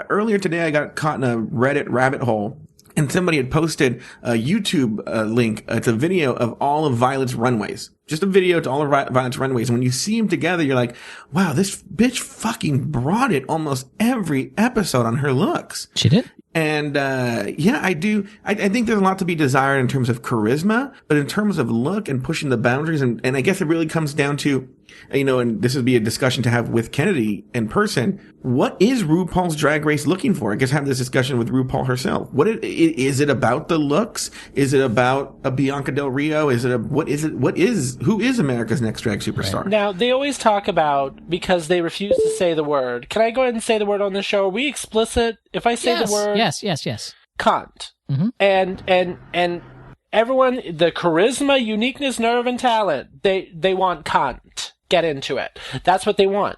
S1: earlier today I got caught in a Reddit rabbit hole. And somebody had posted a YouTube link. It's a video of all of Violet's runways. Just a video to all of Violet's runways. And when you see them together, you're like, wow, this bitch fucking brought it almost every episode on her looks.
S2: She did?
S1: And, I do. I think there's a lot to be desired in terms of charisma, but in terms of look and pushing the boundaries, and I guess it really comes down to, and this would be a discussion to have with Kennedy in person. What is RuPaul's Drag Race looking for? I guess have this discussion with RuPaul herself. Is it about the looks? Is it about a Bianca Del Rio? Who is America's Next Drag Superstar?
S3: Right. Now, they always talk about, because they refuse to say the word. Can I go ahead and say the word on this show? Are we explicit? If I say the word?
S2: Yes.
S3: Cunt. Mm-hmm. And everyone, the charisma, uniqueness, nerve, and talent, they want cunt. Get into it. That's what they want.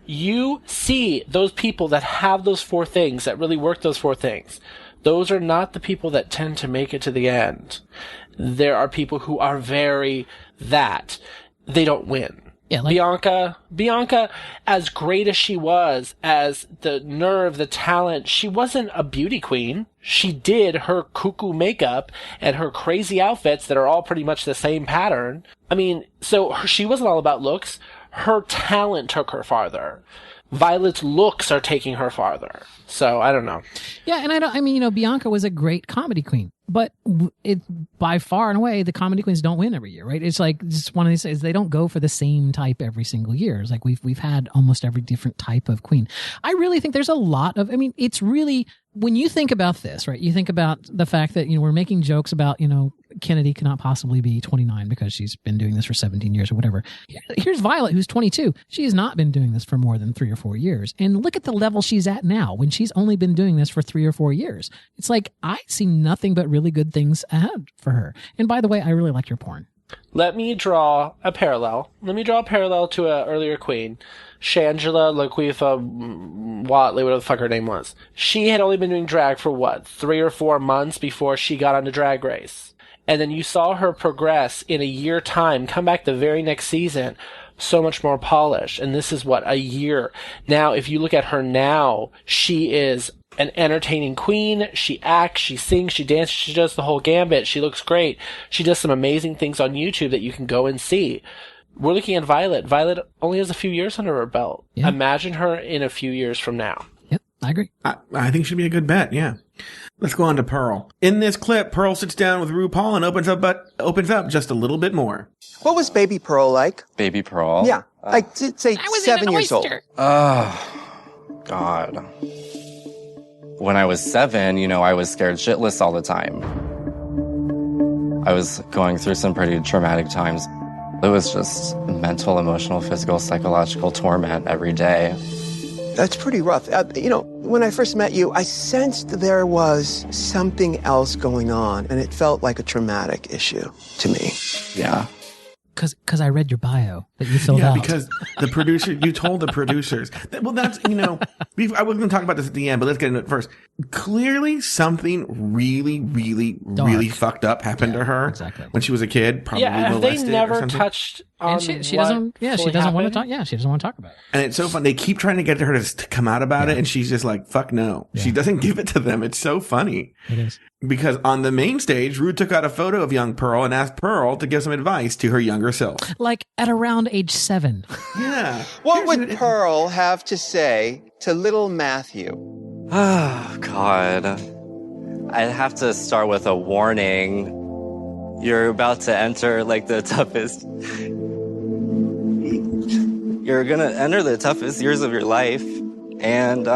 S3: You see those people that have those 4 things, that really work those 4 things. Those are not the people that tend to make it to the end. There are people who are very that. They don't win.
S2: Yeah,
S3: Bianca, as great as she was, as the nerve, the talent, she wasn't a beauty queen. She did her cuckoo makeup and her crazy outfits that are all pretty much the same pattern. I mean, so she wasn't all about looks. Her talent took her farther. Violet's looks are taking her farther. So I don't know.
S2: Yeah, and Bianca was a great comedy queen. But it, by far and away, the comedy queens don't win every year, right? It's like, it's one of these things, they don't go for the same type every single year. It's like we've had almost every different type of queen. I really think there's a lot of, it's really, when you think about this, right? You think about the fact that, we're making jokes about, Kennedy cannot possibly be 29 because she's been doing this for 17 years or whatever. Here's Violet, who's 22. She has not been doing this for more than 3 or 4 years. And look at the level she's at now when she's only been doing this for 3 or 4 years. It's like, I see nothing but really good things ahead for her. And by the way, I really like your porn.
S3: Let me draw a parallel. To an earlier queen, Shangela Laquifa Watley, whatever the fuck her name was. She had only been doing drag for 3 or 4 months before she got onto Drag Race. And then you saw her progress in a year time, come back the very next season, so much more polished. And this is a year. Now, if you look at her now, she is an entertaining queen. She acts, she sings, she dances, she does the whole gambit. She looks great. She does some amazing things on YouTube that you can go and see. We're looking at Violet. Violet only has a few years under her belt. Yeah. Imagine her in a few years from now.
S2: Yep, I agree.
S1: I think she'd be a good bet, yeah. Let's go on to Pearl. In this clip, Pearl sits down with RuPaul and opens up just a little bit more.
S10: What was baby Pearl like?
S6: Baby Pearl?
S10: Yeah, I'd say 7 years old.
S6: Oh, God. When I was 7, I was scared shitless all the time. I was going through some pretty traumatic times. It was just mental, emotional, physical, psychological torment every day.
S10: That's pretty rough. When I first met you, I sensed there was something else going on, and it felt like a traumatic issue to me.
S6: Yeah.
S2: Because I read your bio that you filled out.
S1: Yeah, because the producer, you told the producers. Well, that's, I was going to talk about this at the end, but let's get into it first. Clearly, something really, really, really fucked up happened to her when she was a kid. Probably molested
S3: they never
S1: or something.
S3: touched on
S2: she doesn't. Yeah, she doesn't want to talk. Yeah, she doesn't want to talk about it.
S1: And it's so fun. They keep trying to get her to come out about it, and she's just like, "Fuck no." Yeah. She doesn't give it to them. It's so funny.
S2: It is.
S1: Because on the main stage, Ru took out a photo of young Pearl and asked Pearl to give some advice to her younger self.
S2: Like at around age 7.
S1: Yeah.
S10: What would Pearl have to say to little Matthew?
S6: Oh, God. I'd have to start with a warning. You're about to enter, the toughest... You're gonna enter the toughest years of your life, and,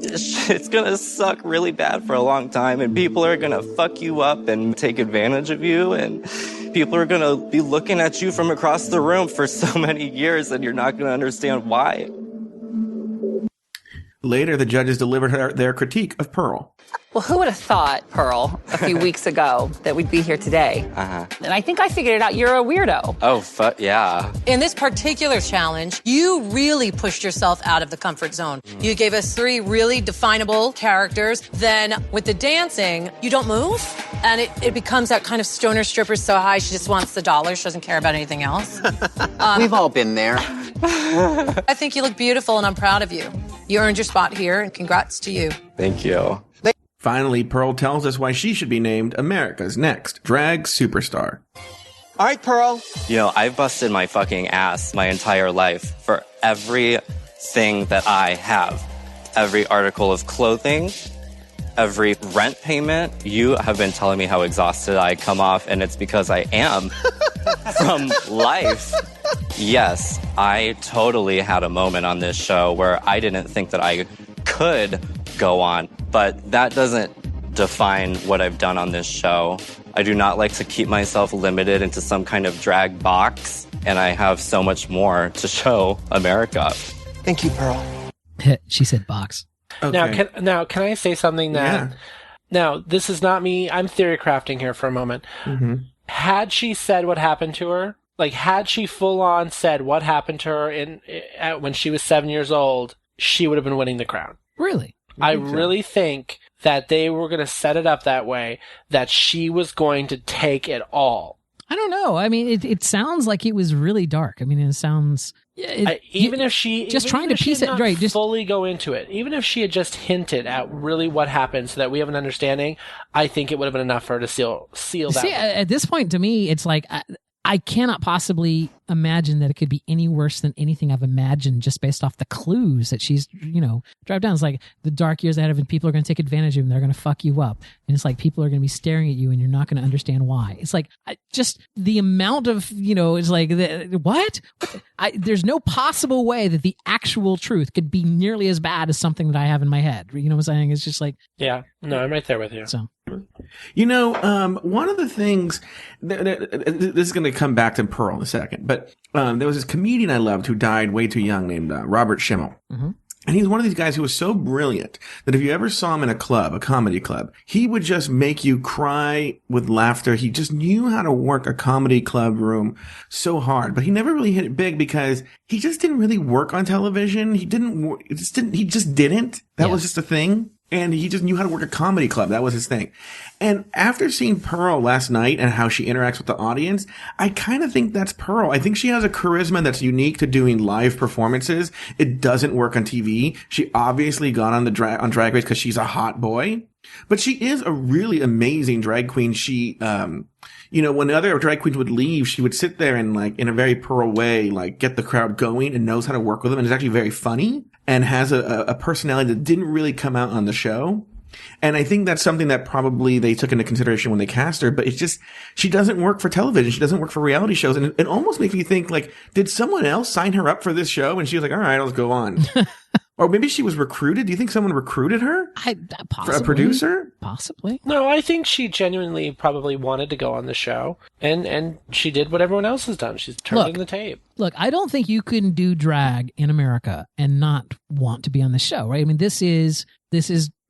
S6: it's gonna suck really bad for a long time, and people are gonna fuck you up and take advantage of you, and people are gonna be looking at you from across the room for so many years, and you're not gonna understand why.
S1: Later, the judges delivered their critique of Pearl.
S12: Well, who would have thought, Pearl, a few weeks ago that we'd be here today?
S6: Uh-huh.
S12: And I think I figured it out. You're a weirdo.
S6: Oh, yeah.
S7: In this particular challenge, you really pushed yourself out of the comfort zone. You gave us 3 really definable characters. Then with the dancing, you don't move. And it becomes that kind of stoner stripper so high, she just wants the dollar. She doesn't care about anything else.
S11: We've all been there.
S7: I think you look beautiful, and I'm proud of you. You earned your spot here, and congrats to you.
S6: Thank you.
S1: Finally, Pearl tells us why she should be named America's next drag superstar.
S10: All right, Pearl.
S6: I've busted my fucking ass my entire life for everything that I have. Every article of clothing, every rent payment. You have been telling me how exhausted I come off, and it's because I am from life. Yes, I totally had a moment on this show where I didn't think that I could go on, but that doesn't define what I've done on this show. I do not like to keep myself limited into some kind of drag box, and I have so much more to show America.
S10: Thank you, Pearl.
S2: She said box.
S1: Okay.
S3: Now, can I say something that...
S1: Yeah.
S3: Now, this is not me. I'm theory crafting here for a moment.
S1: Mm-hmm.
S3: Had she said what happened to her, had she full on said what happened to her when she was 7 years old, she would have been winning the crown.
S2: Really?
S3: I really think that they were going to set it up that way, that she was going to take it all.
S2: I don't know. I mean, it sounds like it was really dark. I mean, it sounds...
S3: If she...
S2: Just trying to piece it... Right, just
S3: fully go into it. Even if she had just hinted at really what happened so that we have an understanding, I think it would have been enough for her to seal that.
S2: See, at this point, to me, it's like... I cannot possibly imagine that it could be any worse than anything I've imagined just based off the clues that she's, drive down. It's like the dark years ahead of it, people are going to take advantage of you and they're going to fuck you up. And it's like people are going to be staring at you and you're not going to understand why. It's like just the amount of, it's like, what? There's no possible way that the actual truth could be nearly as bad as something that I have in my head. You know what I'm saying? It's just like...
S3: Yeah, no, I'm right there with you.
S2: So...
S1: one of the things this is going to come back to Pearl in a second, but there was this comedian I loved who died way too young named Robert Schimmel.
S2: Mm-hmm.
S1: And he's one of these guys who was so brilliant that if you ever saw him in a club, a comedy club, he would just make you cry with laughter. He just knew how to work a comedy club room so hard, but he never really hit it big because he just didn't really work on television. He just didn't. That was just a thing. And he just knew how to work a comedy club. That was his thing. And after seeing Pearl last night and how she interacts with the audience, I kind of think that's Pearl. I think she has a charisma that's unique to doing live performances. It doesn't work on TV. She obviously got on on Drag Race because she's a hot boy. But she is a really amazing drag queen. She, when other drag queens would leave, she would sit there and like, in a very Pearl way, like get the crowd going and knows how to work with them. And is actually very funny and has a personality that didn't really come out on the show. And I think that's something that probably they took into consideration when they cast her, but it's just, she doesn't work for television. She doesn't work for reality shows. And it almost makes me think like, did someone else sign her up for this show? And she was like, all right, let's go on. Or maybe she was recruited. Do you think someone recruited her?
S2: Possibly.
S1: For a producer?
S2: Possibly.
S3: No, I think she genuinely probably wanted to go on the show, and she did what everyone else has done. She's turned in the tape.
S2: Look, I don't think you can do drag in America and not want to be on the show, right? I mean, this is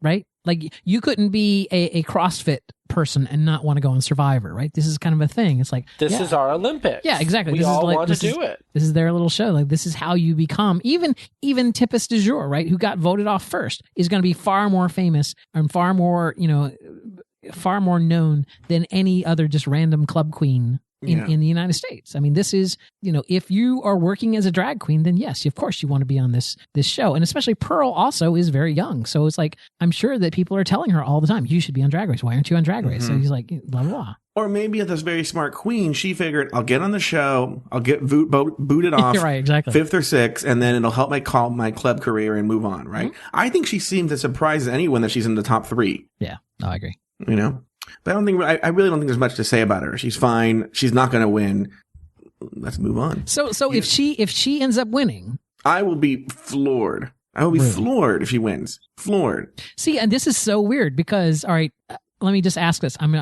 S2: right. Like you couldn't be a CrossFit person and not want to go on Survivor, right? This is kind of a thing. It's like
S3: this is our Olympics.
S2: Yeah, exactly.
S3: We all want to do it.
S2: This is their little show. Like this is how you become. Even Tipis du Jour, right? Who got voted off first is going to be far more famous and far more known than any other just random club queen in the United States. I mean, this is, if you are working as a drag queen, then yes, of course you want to be on this show. And especially Pearl also is very young. So it's like, I'm sure that people are telling her all the time, you should be on Drag Race. Why aren't you on Drag Race? So he's like, blah, blah, blah.
S1: Or maybe this very smart queen, she figured, I'll get on the show, I'll get booted off
S2: right, exactly.
S1: 5th or 6th, and then it'll help my club career and move on, right? Mm-hmm. I think she seems as surprised as anyone that she's in the top 3.
S2: Yeah, no, I agree.
S1: But I really don't think there's much to say about her. She's fine. She's not going to win. Let's move on.
S2: So if she ends up winning,
S1: I will be floored. I will be floored if she wins. Floored.
S2: See, and this is so weird because, all right, let me just ask this. I'm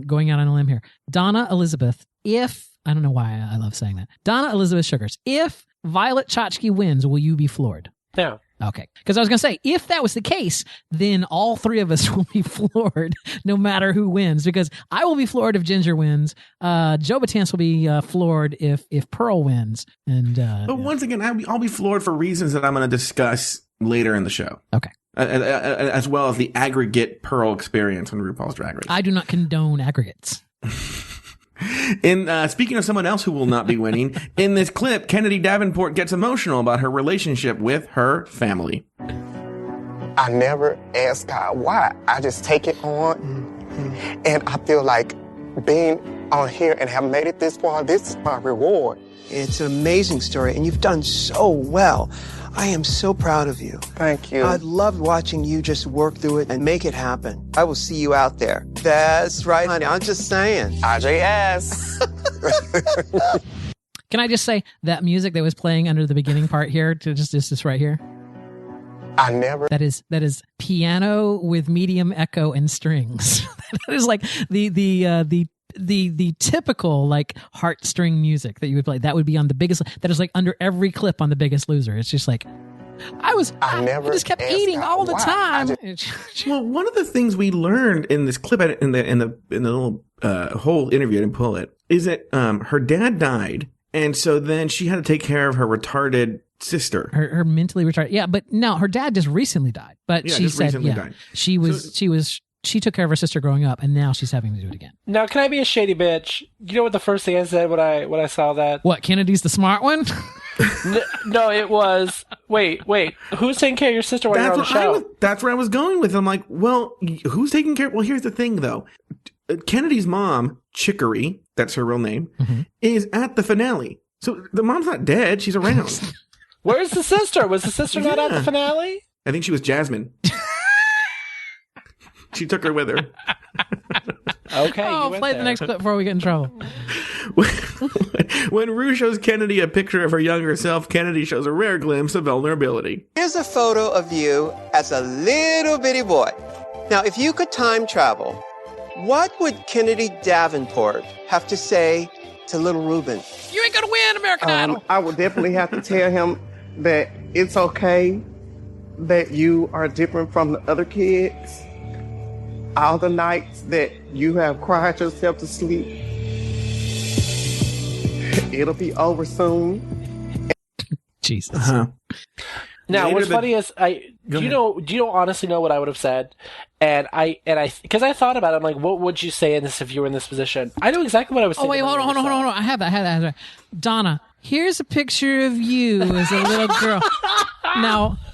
S2: going out on a limb here. Donna Elizabeth, I don't know why I love saying that. Donna Elizabeth Suggarz, if Violet Chachki wins, will you be floored?
S3: No.
S2: Okay. Because I was going to say, if that was the case, then all 3 of us will be floored no matter who wins. Because I will be floored if Ginger wins. Joe Betance will be floored if Pearl wins. But
S1: once again, I'll be floored for reasons that I'm going to discuss later in the show.
S2: Okay.
S1: As well as the aggregate Pearl experience on RuPaul's Drag Race.
S2: I do not condone aggregates.
S1: Speaking of someone else who will not be winning, in this clip, Kennedy Davenport gets emotional about her relationship with her family.
S5: I never ask God why. I just take it on. Mm-hmm. And I feel like being on here and have made it this far, this is my reward.
S10: It's an amazing story, and you've done so well. I am so proud of you.
S5: Thank you.
S10: I loved watching you just work through it and make it happen. I will see you out there. That's right, honey. I'm just saying.
S5: IJS.
S2: Can I just say that music that was playing under the beginning part here, just this right here?
S5: I never.
S2: That is piano with medium echo and strings. That is like the typical like heartstring music that you would play. That would be on the biggest. That is like under every clip on The Biggest Loser. It's just like I just kept eating all the time.
S1: Well, one of the things we learned in this clip in the little whole interview, I didn't pull it, is that her dad died, and so then she had to take care of her retarded sister.
S2: Her mentally retarded. Yeah, but no, her dad just recently died. But she said died. She took care of her sister growing up, and now she's having to do it again.
S3: Now, can I be a shady bitch? You know what the first thing I said when I saw that?
S2: What, Kennedy's the smart one?
S3: No, it was. Wait. Who's taking care of your sister while you're on the show?
S1: That's where I was going with it. I'm like, well, who's taking care? Well, here's the thing, though. Kennedy's mom, Chicory, that's her real name, is at the finale. So the mom's not dead. She's around.
S3: Where's the sister? Was the sister not at the finale?
S1: I think she was Jasmine. She took her with her.
S3: Okay.
S2: Play the next clip before we get in trouble.
S1: When Rue shows Kennedy a picture of her younger self, Kennedy shows a rare glimpse of vulnerability.
S10: Here's a photo of you as a little bitty boy. Now, if you could time travel, what would Kennedy Davenport have to say to little Ruben?
S2: You ain't gonna win American Idol.
S13: I would definitely have to tell him that it's okay that you are different from the other kids. All the nights that you have cried yourself to sleep, it'll be over soon.
S2: Jesus.
S3: Now, what's funny is do you honestly know what I would have said? And because I thought about it, I'm like, what would you say in this if you were in this position? I know exactly what I was saying.
S2: Oh wait, hold on. I have that. Donna, here's a picture of you as a little girl.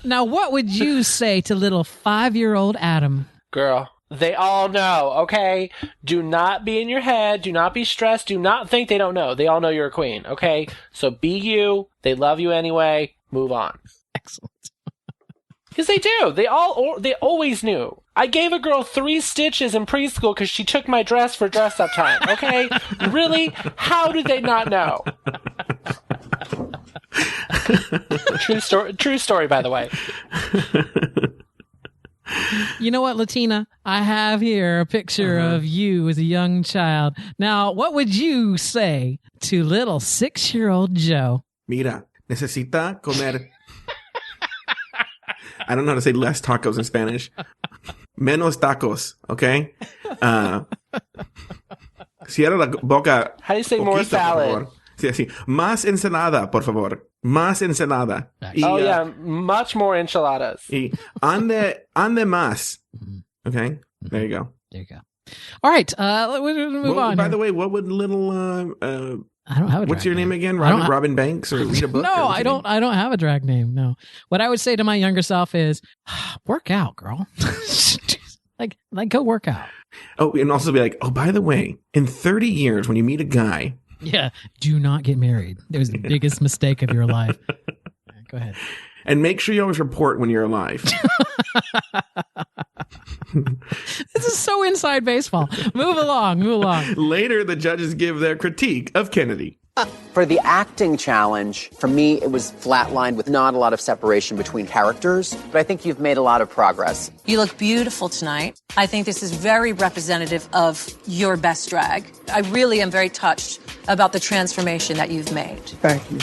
S2: Now, what would you say to little 5-year-old Adam?
S3: Girl, they all know, okay? Do not be in your head. Do not be stressed. Do not think they don't know. They all know you're a queen, okay? So be you. They love you anyway. Move on.
S2: Excellent.
S3: Because they do. They always knew. I gave a girl 3 stitches in preschool because she took my dress for dress-up time, okay? Really? How did they not know? True story, by the way.
S2: You know what, Latina? I have here a picture of you as a young child. Now, what would you say to little 6-year-old Joe?
S1: Mira, necesita comer. I don't know how to say less tacos in Spanish. Menos tacos, okay? Cierra la boca.
S3: How do you say more salad?
S1: Sí, así. Más ensalada, por favor. Más ensalada.
S3: Yeah, much more enchiladas.
S1: Y ande más. Okay? There you go.
S2: There you go. All right, we'll move on.
S1: By the way, what would little
S2: I don't have a
S1: what's your
S2: drag
S1: name again? Robin Banks or read a book?
S2: No, I don't have a drag name. No. What I would say to my younger self is work out, girl. like go work out.
S1: Oh, and also be like, oh, by the way, in 30 years when you meet a guy,
S2: do not get married. It was the biggest mistake of your life. Right, go ahead.
S1: And make sure you always report when you're alive.
S2: This is so inside baseball. Move along.
S1: Later, the judges give their critique of Kennedy.
S11: For the acting challenge, for me, it was flatlined with not a lot of separation between characters, but I think you've made a lot of progress.
S7: You look beautiful tonight. I think this is very representative of your best drag. I really am very touched about the transformation that you've made.
S13: Thank you.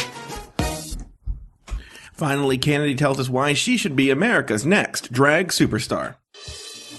S1: Finally, Kennedy tells us why she should be America's next drag superstar.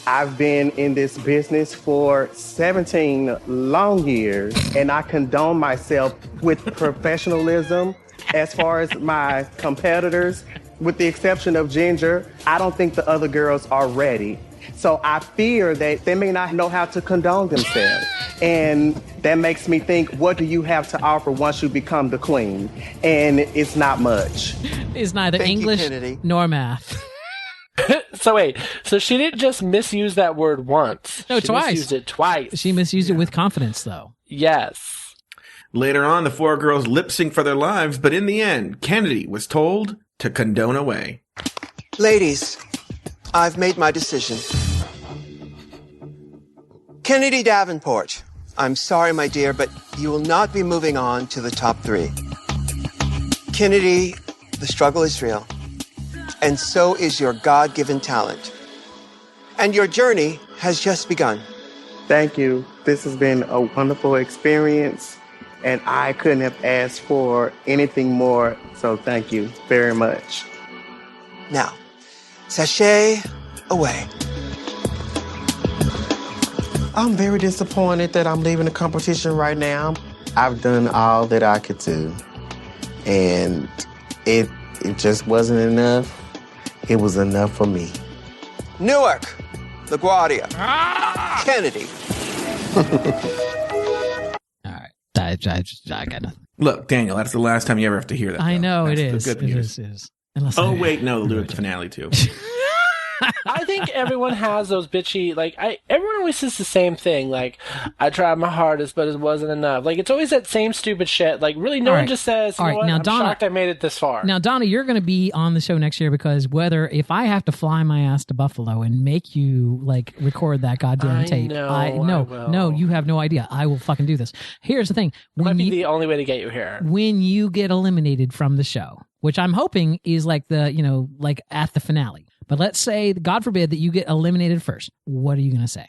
S13: I've been in this business for 17 long years, and I condone myself with professionalism as far as my competitors. With the exception of Ginger, I don't think the other girls are ready. So I fear that they may not know how to condone themselves. And that makes me think, what do you have to offer once you become the queen? And it's not much.
S2: It's neither English nor math.
S3: So wait, so she didn't just misuse that word once.
S2: No,
S3: she
S2: twice.
S3: She misused it twice.
S2: She misused it with confidence, though.
S3: Yes.
S1: Later on, the 4 girls lip sync for their lives, but in the end, Kennedy was told to condone away.
S10: Ladies, I've made my decision. Kennedy Davenport, I'm sorry, my dear, but you will not be moving on to the top 3. Kennedy, the struggle is real. And so is your God-given talent. And your journey has just begun.
S13: Thank you. This has been a wonderful experience, and I couldn't have asked for anything more, so thank you very much.
S10: Now, sashay away.
S5: I'm very disappointed that I'm leaving the competition right now.
S13: I've done all that I could do, and it just wasn't enough. It was enough for me.
S10: Newark, LaGuardia, Kennedy.
S2: All right. I got nothing.
S1: Look, Daniel, that's the last time you ever have to hear that.
S2: I know
S1: that's
S2: it is.
S1: The good news.
S2: It is.
S1: Wait, no, they'll do it at the finale too.
S3: I think everyone has those bitchy, everyone always says the same thing, I tried my hardest, but it wasn't enough. It's always that same stupid shit. Really, no one just says, you know what? I'm shocked I made it this far.
S2: Now, Donna, you're going to be on the show next year because if I have to fly my ass to Buffalo and make you, record that goddamn tape. No, you have no idea. I will fucking do this. Here's the thing.
S3: It might be the only way to get you here.
S2: When you get eliminated from the show, which I'm hoping is at the finale. But let's say, God forbid, that you get eliminated first. What are you going to say?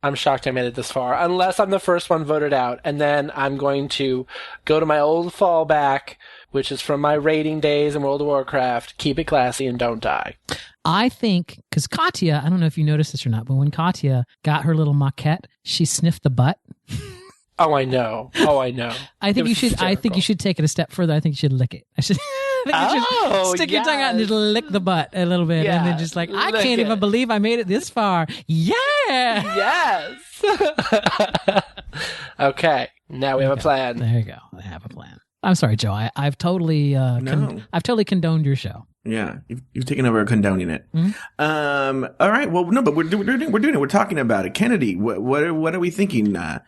S3: I'm shocked I made it this far, unless I'm the first one voted out. And then I'm going to go to my old fallback, which is from my raiding days in World of Warcraft. Keep it classy and don't die.
S2: I think, because Katya, I don't know if you noticed this or not, but when Katya got her little maquette, she sniffed the butt.
S3: Oh, I know.
S2: I think you should take it a step further. I think you should lick it. Just stick your tongue out and just lick the butt a little bit, and then just like, I can't even believe I made it this far. Yeah.
S3: Yes. Okay. Now we have a plan.
S2: There you go. I have a plan. I'm sorry, Joe. I've totally I've totally condoned your show.
S1: Yeah, you've taken over condoning it.
S2: Mm-hmm.
S1: All right. Well, no, but we're doing it. We're talking about it. Kennedy, what are we thinking? Donna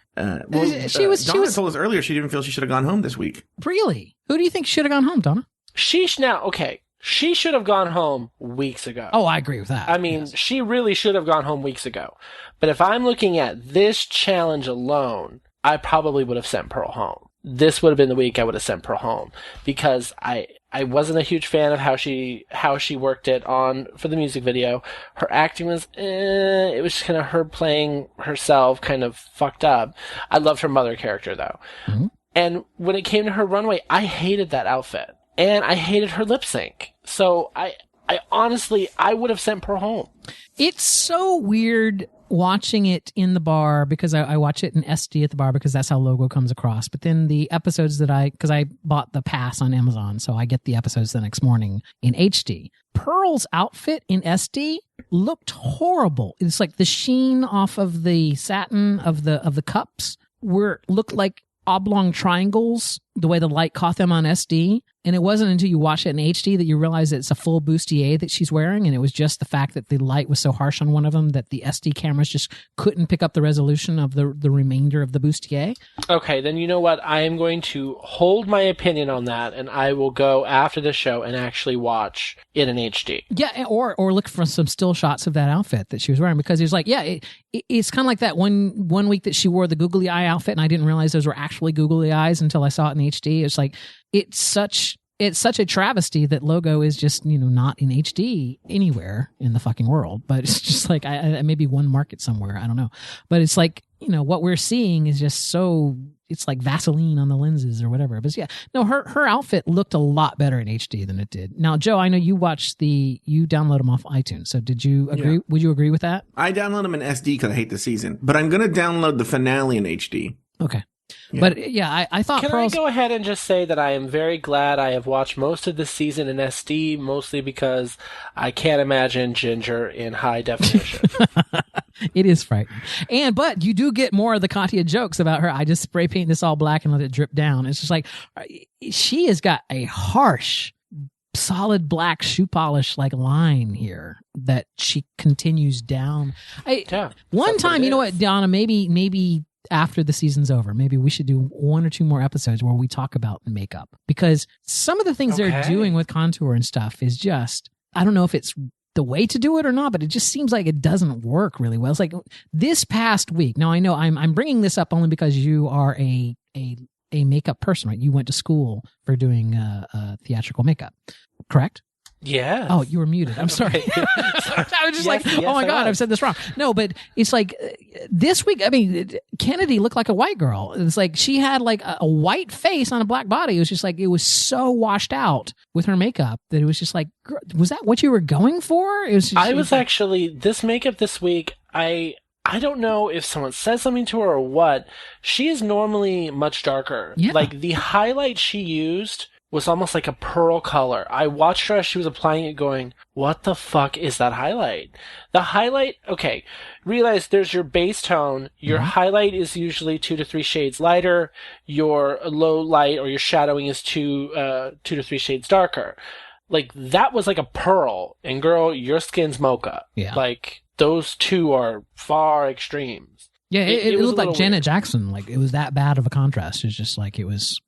S1: told us earlier she didn't feel she should have gone home this week.
S2: Really? Who do you think should have gone home, Donna?
S3: She should have gone home weeks ago.
S2: Oh, I agree with that.
S3: I mean, she really should have gone home weeks ago. But if I'm looking at this challenge alone, I probably would have sent Pearl home. This would have been the week I would have sent Pearl home, because I wasn't a huge fan of how she worked it on for the music video. Her acting was, it was just kind of her playing herself, kind of fucked up. I loved her mother character though. Mm-hmm. And when it came to her runway, I hated that outfit. And I hated her lip sync. So I honestly, I would have sent Pearl home.
S2: It's so weird watching it in the bar, because I watch it in SD at the bar because that's how Logo comes across. But then the episodes because I bought the pass on Amazon, so I get the episodes the next morning in HD. Pearl's outfit in SD looked horrible. It's like the sheen off of the satin of the cups looked like oblong triangles, the way the light caught them on SD. And it wasn't until you watch it in HD that you realize it's a full bustier that she's wearing. And it was just the fact that the light was so harsh on one of them that the SD cameras just couldn't pick up the resolution of the remainder of the bustier.
S3: Okay, then you know what? I am going to hold my opinion on that, and I will go after the show and actually watch it in HD.
S2: Yeah, or look for some still shots of that outfit that she was wearing, because it was like, yeah, it's kind of like that one week that she wore the googly eye outfit, and I didn't realize those were actually googly eyes until I saw it in HD. It's like, it's such a travesty that Logo is just, not in HD anywhere in the fucking world. But it's just like, maybe one market somewhere, I don't know. But it's like, what we're seeing is just so, it's like Vaseline on the lenses or whatever. But yeah, no, her outfit looked a lot better in HD than it did. Now, Joe, I know you download them off iTunes. So did you agree? Yeah. Would you agree with that?
S1: I download them in SD because I hate the season, but I'm going to download the finale in HD.
S2: Okay. Yeah. But yeah, I thought.
S3: Can I go ahead and just say that I am very glad I have watched most of this season in SD, mostly because I can't imagine Ginger in high definition.
S2: It is frightening. But you do get more of the Katya jokes about her. I just spray paint this all black and let it drip down. It's just like, she has got a harsh, solid black shoe polish like line here that she continues down. One time, you know what, Donna, maybe after the season's over, maybe we should do one or two more episodes where we talk about makeup, because some of the things they're doing with contour and stuff is just, I don't know if it's the way to do it or not, but it just seems like it doesn't work really well. It's like this past week. Now I know I'm bringing this up only because you are a makeup person, right? You went to school for doing theatrical makeup, correct?
S3: Yeah.
S2: Oh, you were muted. I'm sorry. I was just oh my God, I've said this wrong. No, but it's like this week, I mean, Kennedy looked like a white girl. It's like she had like a white face on a black body. It was just like, it was so washed out with her makeup that it was just like, was that what you were going for? It was just,
S3: actually, this makeup this week, I don't know if someone said something to her or what. She is normally much darker.
S2: Yeah.
S3: Like the highlight she used was almost like a pearl color. I watched her as she was applying it going, what the fuck is that highlight? The highlight, okay, realize there's your base tone. Your highlight is usually 2 to 3 shades lighter. Your low light or your shadowing is 2 to 3 shades darker. Like that was like a pearl, and girl, your skin's mocha.
S2: Yeah.
S3: Like those two are far extremes.
S2: Yeah, it looked like Janet Jackson. Like it was that bad of a contrast. It's just like it was.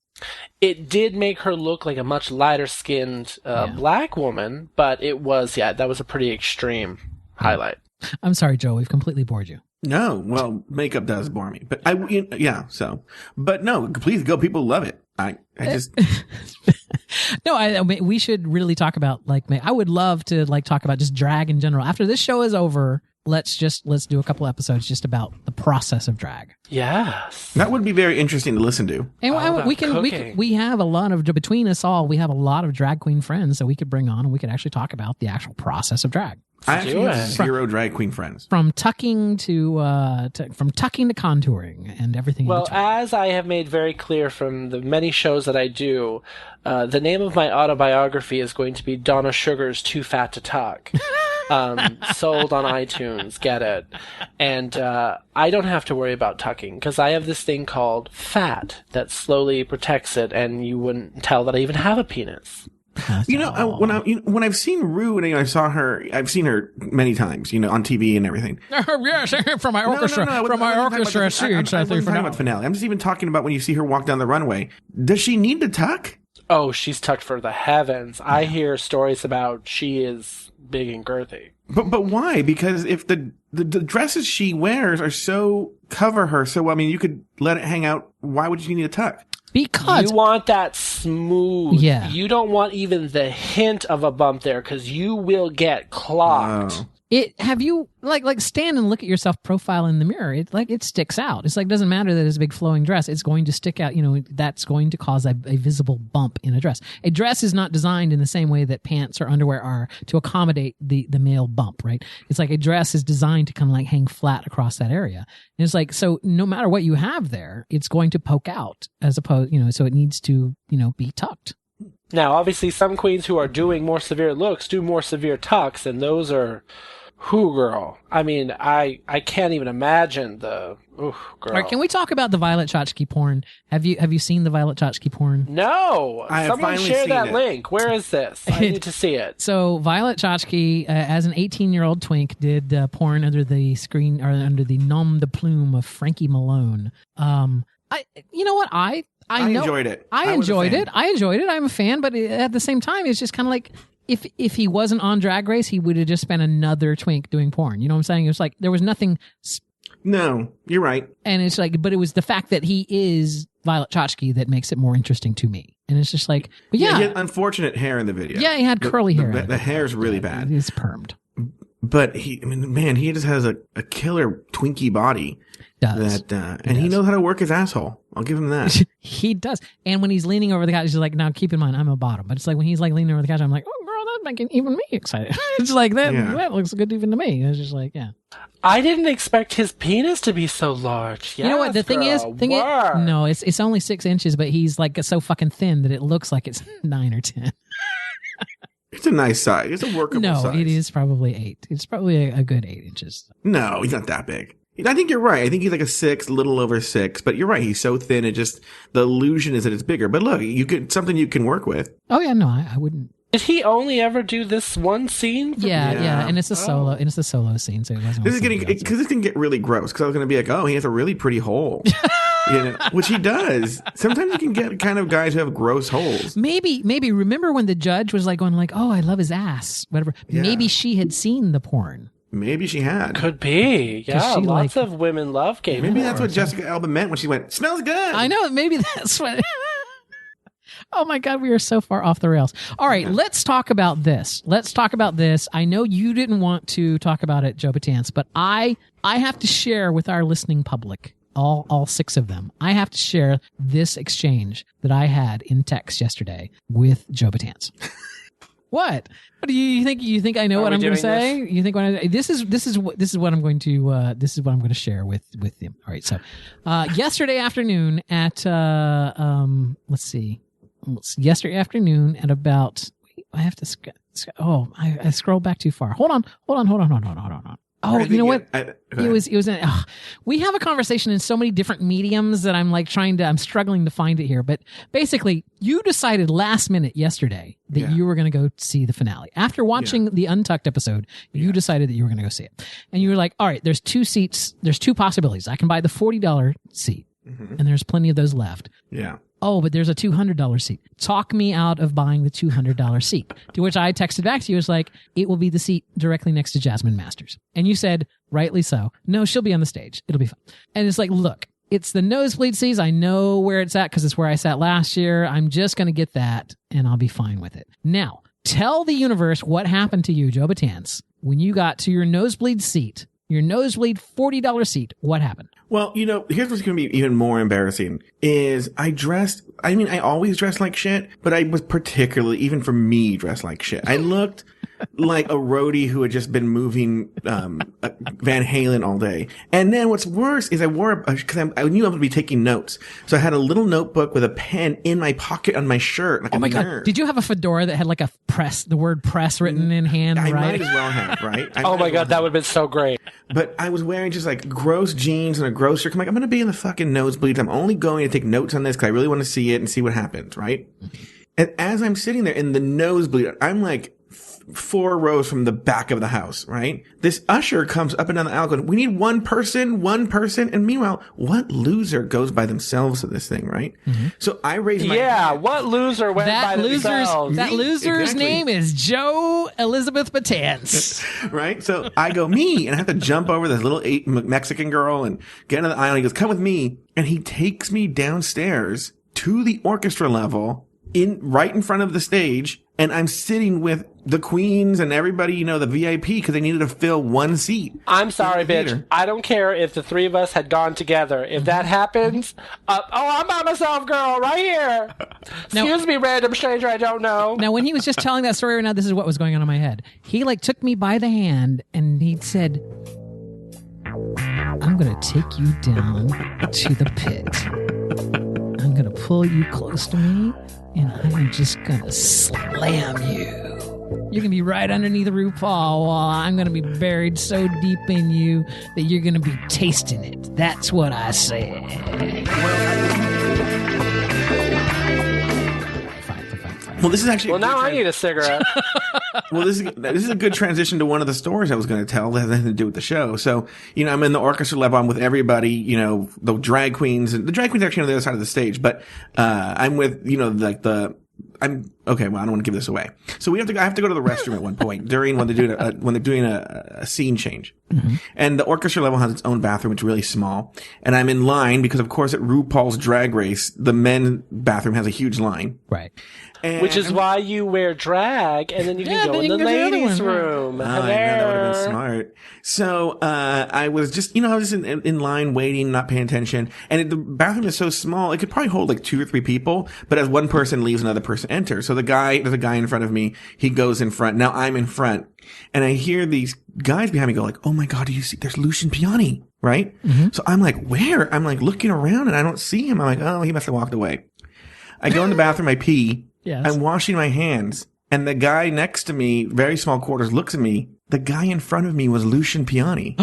S3: It did make her look like a much lighter skinned black woman, but it was, that was a pretty extreme highlight.
S2: I'm sorry, Joe, we've completely bored you.
S1: No, well, makeup does bore me, but but no, please go. People love it. I just.
S2: No, I mean, we should really talk about I would love to talk about just drag in general. After this show is over, let's do a couple episodes just about the process of drag.
S3: Yes.
S1: That would be very interesting to listen to.
S2: And we have a lot of, between us all, we have a lot of drag queen friends that we could bring on, and we could actually talk about the actual process of drag.
S1: I actually have 0 drag queen friends.
S2: From tucking to contouring and everything.
S3: Well, as I have made very clear from the many shows that I do, the name of my autobiography is going to be Donna Suggarz, Too Fat to Tuck. Sold on iTunes, get it. And I don't have to worry about tucking because I have this thing called fat that slowly protects it, and you wouldn't tell that I even have a penis.
S1: When I've seen Rue, and I've seen her many times, on TV and everything.
S2: Yes, from my orchestra. From my orchestra seats.
S1: I'm talking about finale. I'm just even talking about when you see her walk down the runway. Does she need to tuck?
S3: Oh, she's tucked for the heavens. I hear stories about she is big and girthy.
S1: But why? Because if the dresses she wears are so cover her, so you could let it hang out. Why would you need a tuck?
S2: Because
S3: you want that smooth.
S2: Yeah.
S3: You don't want even the hint of a bump there because you will get clogged.
S1: Oh.
S2: Have you like stand and look at yourself profile in the mirror? It sticks out. It's like, doesn't matter that it's a big flowing dress. It's going to stick out. That's going to cause a visible bump in a dress. A dress is not designed in the same way that pants or underwear are to accommodate the male bump, right? It's like a dress is designed to kind of like hang flat across that area. And it's like, so no matter what you have there, it's going to poke out as opposed, so it needs to, be tucked.
S3: Now, obviously, some queens who are doing more severe looks do more severe tucks, and those are, girl. I mean, I can't even imagine the, girl.
S2: All right, can we talk about the Violet Chachki porn? Have you seen the Violet Chachki porn?
S3: No.
S1: I have
S3: Someone
S1: finally
S3: share
S1: seen
S3: that
S1: it.
S3: link. Where is this? I need to see it.
S2: So Violet Chachki, as an 18-year-old twink, did porn under the screen or under the nom de plume of Frankie Malone. You know what? I
S1: enjoyed it.
S2: I enjoyed it. I'm a fan, but at the same time, it's just kind of like if he wasn't on Drag Race, he would have just been another twink doing porn. You know what I'm saying? It was like there was nothing.
S1: No, you're right.
S2: And it's like, but it was the fact that he is Violet Chachki that makes it more interesting to me. And it's just like, but yeah,
S1: he had unfortunate hair in the video.
S2: Yeah, he had curly hair.
S1: The hair's really bad.
S2: He's permed.
S1: But he just has a killer Twinkie body.
S2: Does.
S1: And he knows how to work his asshole. I'll give him that.
S2: He does. And when he's leaning over the couch, he's like, now keep in mind, I'm a bottom. But it's like when he's like leaning over the couch, I'm like, oh, girl, that's making even me excited. It's like that.
S1: Yeah.
S2: That looks good even to me. It's just like, yeah.
S3: I didn't expect his penis to be so large. Yes,
S2: you know what the thing is? No, it's only 6 inches, but he's like so fucking thin that it looks like it's 9 or 10.
S1: It's a nice size. It's a workable size.
S2: No, it is probably 8. It's probably a good 8 inches.
S1: No, he's not that big. I think you're right. I think he's like a 6, a little over 6. But you're right. He's so thin. The illusion is that it's bigger. But look, something you can work with.
S2: Oh yeah, no, I wouldn't.
S3: Did he only ever do this one scene?
S2: Yeah, and it's a solo. And it's a solo scene, so it wasn't.
S1: This can get really gross because I was going to be like, oh, he has a really pretty hole. Which he does. Sometimes you can get kind of guys who have gross holes.
S2: Maybe remember when the judge was like going like, oh, I love his ass, whatever. Yeah. Maybe she had seen the porn.
S1: Maybe she had.
S3: Could be. Yeah, lots of women love gay porn.
S1: Maybe that's what Jessica Alba meant when she went, smells good.
S2: I know. Maybe that's what. Oh my God, we are so far off the rails. All right, let's talk about this. I know you didn't want to talk about it, Joe Betance, but I have to share with our listening public, all 6 of them. I have to share this exchange that I had in text yesterday with Joe Betance. What? What do you think? You think I know what I'm going to say? You think this is what I'm going to share with him. All right. So, yesterday afternoon at yesterday afternoon at about I have to I scrolled back too far. Hold on. Oh, you know what? We have a conversation in so many different mediums that I'm struggling to find it here. But basically, you decided last minute yesterday that you were going to go see the finale. After watching the Untucked episode, you decided that you were going to go see it. And you were like, all right, there's 2 seats. There's 2 possibilities. I can buy the $40 seat, and there's plenty of those left.
S1: Yeah.
S2: Oh, but there's a $200 seat. Talk me out of buying the $200 seat. To which I texted back to you, was like, it will be the seat directly next to Jasmine Masters. And you said, rightly so. No, she'll be on the stage. It'll be fine. And it's like, look, it's the nosebleed seats. I know where it's at because it's where I sat last year. I'm just going to get that and I'll be fine with it. Now, tell the universe what happened to you, Joe Betance, when you got to your nosebleed seat your nosebleed $40 seat. What happened?
S1: Well, here's what's going to be even more embarrassing is I always dress like shit, but I was particularly, even for me, dressed like shit. I looked like a roadie who had just been moving Van Halen all day. And then what's worse is I wore because I knew I would be taking notes. So I had a little notebook with a pen in my pocket on my shirt. Like
S2: oh my
S1: nerd.
S2: God. Did you have a fedora that had like the word press written in hand?
S1: I
S2: right?
S1: might as well have, right?
S3: Oh my God, that would have been so great.
S1: But I was wearing just like gross jeans and a gross shirt. I'm like, I'm going to be in the fucking nosebleeds. I'm only going to take notes on this because I really want to see it and see what happens, right? And as I'm sitting there in the nosebleed, I'm like 4 rows from the back of the house, right? This usher comes up and down the aisle going, we need one person. And meanwhile, what loser goes by themselves to this thing, right? Mm-hmm. So I raised my hand.
S3: What loser went by themselves?
S2: That loser's name is Joe Elizabeth Betance.
S1: Right? So I go, me, and I have to jump over this little Mexican girl and get into the aisle. He goes, come with me. And he takes me downstairs to the orchestra level right in front of the stage. And I'm sitting with the queens and everybody, the VIP, because they needed to fill one seat.
S3: I'm sorry, bitch. I don't care if the 3 of us had gone together. If that happens, I'm by myself, girl, right here. Excuse me, random stranger I don't know.
S2: Now, when he was just telling that story right now, this is what was going on in my head. He took me by the hand and he said, I'm going to take you down to the pit. I'm going to pull you close to me. And I'm just going to slam you. You're going to be right underneath RuPaul while I'm going to be buried so deep in you that you're going to be tasting it. That's what I said.
S1: Well, this is actually...
S3: Well, now I need a cigarette.
S1: Well, this is a good transition to one of the stories I was going to tell that has nothing to do with the show. So, I'm in the orchestra level. I'm with everybody, the drag queens. And the drag queens are actually on the other side of the stage. But I'm with, okay, well, I don't want to give this away. So I have to go to the restroom at one point when they're doing a scene change. Mm-hmm. And the orchestra level has its own bathroom. It's really small. And I'm in line because, of course, at RuPaul's Drag Race, the men's bathroom has a huge line.
S2: Right.
S3: Which is why you wear drag, and then you can go in the ladies' room.
S1: Oh, I know, that would have been smart. So, I was just, I was just in line waiting, not paying attention. And the bathroom is so small, it could probably hold like 2 or 3 people. But as one person leaves, another person enters. So there's a guy in front of me. He goes in front. Now I'm in front. And I hear these guys behind me go like, oh my God, do you see? There's Lucian Piani, right? Mm-hmm. So I'm like, where? I'm like looking around and I don't see him. I'm like, oh, he must have walked away. I go in the bathroom, I pee. Yes. I'm washing my hands, and the guy next to me, very small quarters, looks at me. The guy in front of me was Lucian Piani.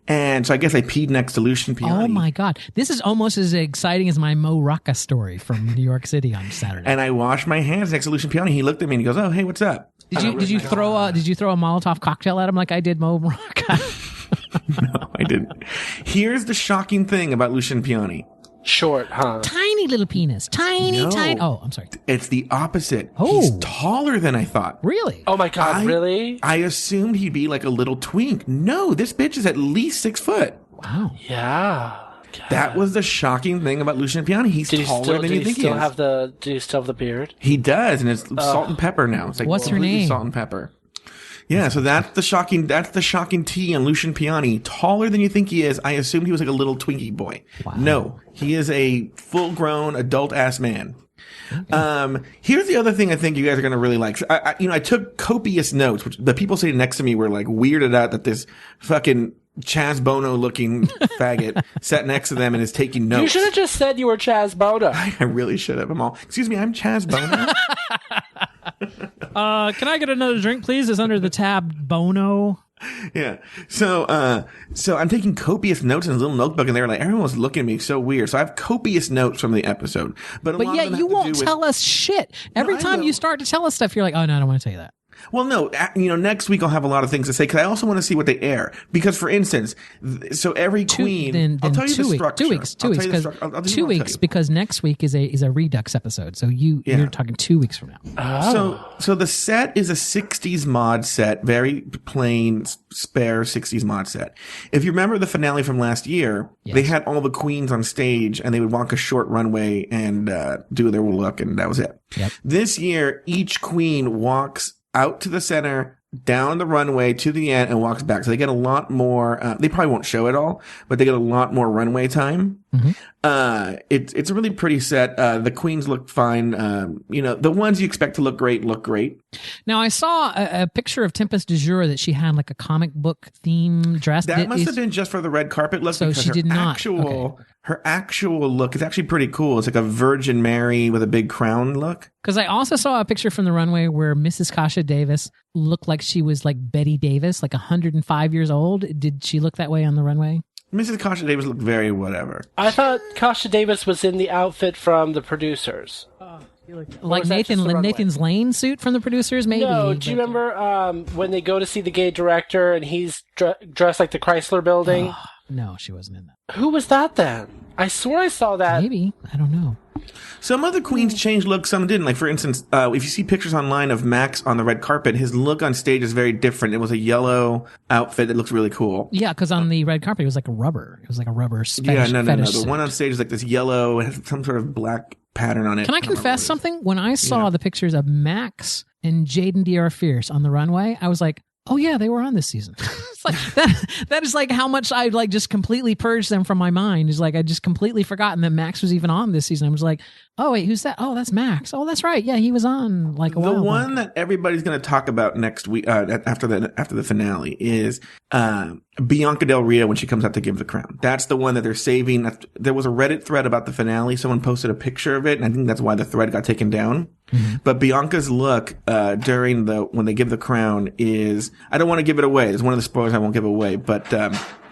S1: And so I guess I peed next to Lucian Piani.
S2: Oh my God. This is almost as exciting as my Mo Rocca story from New York City on Saturday.
S1: And I washed my hands next to Lucian Piani. He looked at me and he goes, oh, hey, what's up?
S2: Did you throw a Molotov cocktail at him like I did Mo Rocca?
S1: No, I didn't. Here's the shocking thing about Lucian Piani.
S3: Short, huh?
S2: Tiny little penis. Tiny. Oh, I'm sorry.
S1: It's the opposite.
S2: Oh.
S1: He's taller than I thought.
S2: Really?
S3: Oh my God, really?
S1: I assumed he'd be like a little twink. No, this bitch is at least 6 foot.
S2: Wow.
S3: Yeah. God.
S1: That was the shocking thing about Lucian Piani. He's taller than you think he is.
S3: Do you still have the beard?
S1: He does, and it's salt and pepper now. It's like
S2: what's her name?
S1: Salt and pepper. Yeah, so that's the shocking tea on Lucian Piani. Taller than you think he is. I assumed he was like a little Twinkie boy. Wow. No, he is a full-grown adult-ass man. Okay. Here's the other thing I think you guys are going to really like. I took copious notes, which the people sitting next to me were like weirded out that this fucking Chaz Bono looking faggot sat next to them and is taking notes.
S3: You should have just said you were Chaz Bono.
S1: I really should have. Excuse me, I'm Chaz Bono.
S2: Can I get another drink, please? It's under the tab Bono.
S1: Yeah. So I'm taking copious notes in a little notebook, and they're like, everyone was looking at me so weird. So I have copious notes from the episode, but
S2: yet you won't tell us shit. Every time you start to tell us stuff, you're like, oh no, I don't want to tell you that.
S1: Well, no, next week I'll have a lot of things to say because I also want to see what they air. Because, for instance, so every queen, I'll tell you the structure.
S2: 2 weeks because next week is a Redux episode. So you're talking 2 weeks from now.
S1: Oh. So the set is a 60s mod set, very plain, spare 60s mod set. If you remember the finale from last year, they had all the queens on stage and they would walk a short runway and do their look, and that was it.
S2: Yep.
S1: This year, each queen walks out to the center, down the runway to the end and walks back. So they get a lot more, they probably won't show it all, but they get a lot more runway time. It's a really pretty set. The queens look fine. The ones you expect to look great.
S2: Now, I saw a picture of Tempest du Jour that she had like a comic book theme dress.
S1: That must have been just for the red carpet look.
S2: So she did not.
S1: Her actual look is actually pretty cool. It's like a Virgin Mary with a big crown look.
S2: Because I also saw a picture from the runway where Mrs. Kasha Davis looked like she was like Betty Davis, like 105 years old. Did she look that way on the runway?
S1: Mrs. Kasha Davis looked very whatever.
S3: I thought Kasha Davis was in the outfit from the producers.
S2: Like Nathan's Lane suit from the producers, maybe.
S3: No, do you remember when they go to see the gay director and he's dressed like the Chrysler Building?
S2: No, she wasn't in that.
S3: Who was that then? I swear I saw that.
S2: Maybe. I don't know.
S1: Some other queens changed looks, some didn't. Like, for instance, if you see pictures online of Max on the red carpet, his look on stage is very different. It was a yellow outfit that looks really cool.
S2: Yeah, because on the red carpet, it was like a rubber. It was like a rubber fetish,
S1: Yeah, no. The
S2: suit.
S1: one on stage is like this yellow, it has some sort of black pattern on it.
S2: Can I confess something? When I saw the pictures of Max and Jaden D.R. Fierce on the runway, I was like, oh yeah, they were on this season. It's like that is like how much I like just completely purged them from my mind. Is like I just completely forgotten that Max was even on this season. I was like, oh wait, who's that? Oh, that's Max. Oh, that's right. Yeah, he was on like a while
S1: The one
S2: back.
S1: that everybody's going to talk about next week after the finale is Bianca Del Rio when she comes out to give the crown. That's the one that they're saving. There was a Reddit thread about the finale. Someone posted a picture of it, and I think that's why the thread got taken down. But Bianca's look during when they give the crown is, I don't want to give it away. It's one of the spoilers I won't give away, but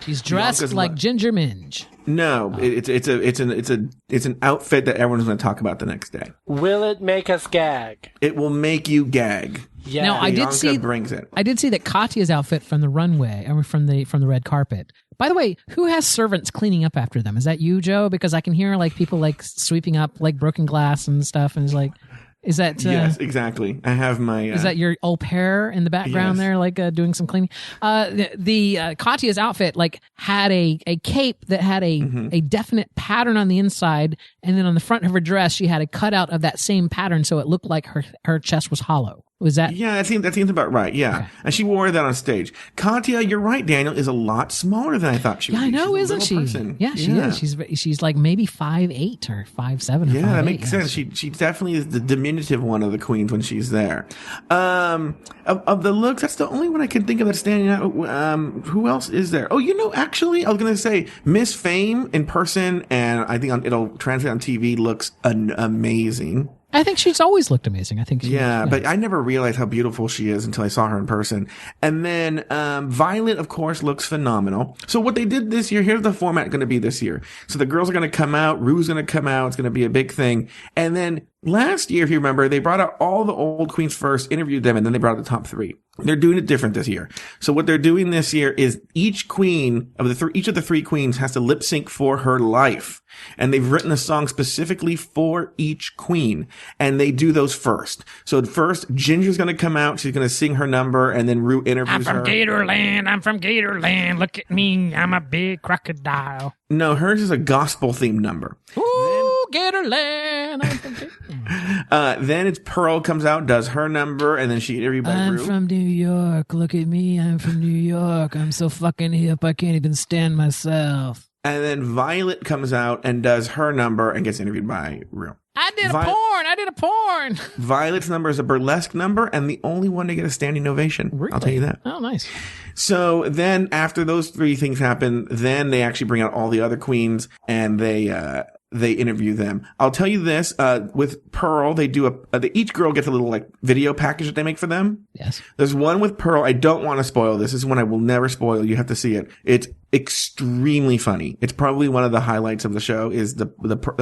S2: she's dressed
S1: Bianca's
S2: like Ginger Minge.
S1: No, it's an outfit that everyone's going to talk about the next day.
S3: Will it make us gag?
S1: It will make you gag.
S3: Yeah.
S2: Now,
S1: Bianca brings it.
S2: I did see that Katya's outfit from the runway, or from the red carpet. By the way, who has servants cleaning up after them? Is that you, Joe? Because I can hear like people like sweeping up like broken glass and stuff, and it's like, is that
S1: yes, exactly. I have my.
S2: Is that your au pair in the background there, like doing some cleaning? The Katya's outfit like had a cape that had a definite pattern on the inside, and then on the front of her dress, she had a cutout of that same pattern, so it looked like her chest was hollow. Was that?
S1: Yeah, that seems about right. Yeah, okay. And she wore that on stage. Katya, you're right, Daniel, is a lot smaller than I thought she was.
S2: Yeah, I know, isn't she?
S1: Person.
S2: Yeah, she is. She's like maybe 5'8" or 5'7".
S1: Yeah, that makes sense. She definitely is the diminutive one of the queens when she's there. Of the looks, that's the only one I can think of that's standing out. Who else is there? Oh, actually, I was gonna say Miss Fame in person, and I think it'll translate on TV. Looks amazing.
S2: I think she's always looked amazing. I think.
S1: But I never realized how beautiful she is until I saw her in person. And then Violet, of course, looks phenomenal. So what they did this year, here's the format going to be this year. So the girls are going to come out. Rue's going to come out. It's going to be a big thing. And then last year, if you remember, they brought out all the old queens first, interviewed them, and then they brought out the top three. They're doing it different this year. So what they're doing this year is each queen of each of the three queens has to lip sync for her life. And they've written a song specifically for each queen. And they do those first. So first, Ginger's going to come out. She's going to sing her number. And then Rue interviews her.
S2: I'm from Gatorland. Look at me. I'm a big crocodile.
S1: No, hers is a gospel-themed number.
S2: Ooh, Gatorland. I'm from Gatorland.
S1: Then it's Pearl comes out, does her number, and then she interviewed by Rue.
S2: I'm from New York. Look at me. I'm from New York. I'm so fucking hip. I can't even stand myself.
S1: And then Violet comes out and does her number and gets interviewed by Rue.
S2: I did a porn.
S1: Violet's number is a burlesque number and the only one to get a standing ovation.
S2: Really?
S1: I'll tell you that.
S2: Oh, nice.
S1: So then after those three things happen, then they actually bring out all the other queens and they interview them. I'll tell you this, with Pearl, they do each girl gets a little like video package that they make for them.
S2: Yes.
S1: There's one with Pearl. I don't want to spoil this. This is one I will never spoil. You have to see it. It's extremely funny. It's probably one of the highlights of the show is the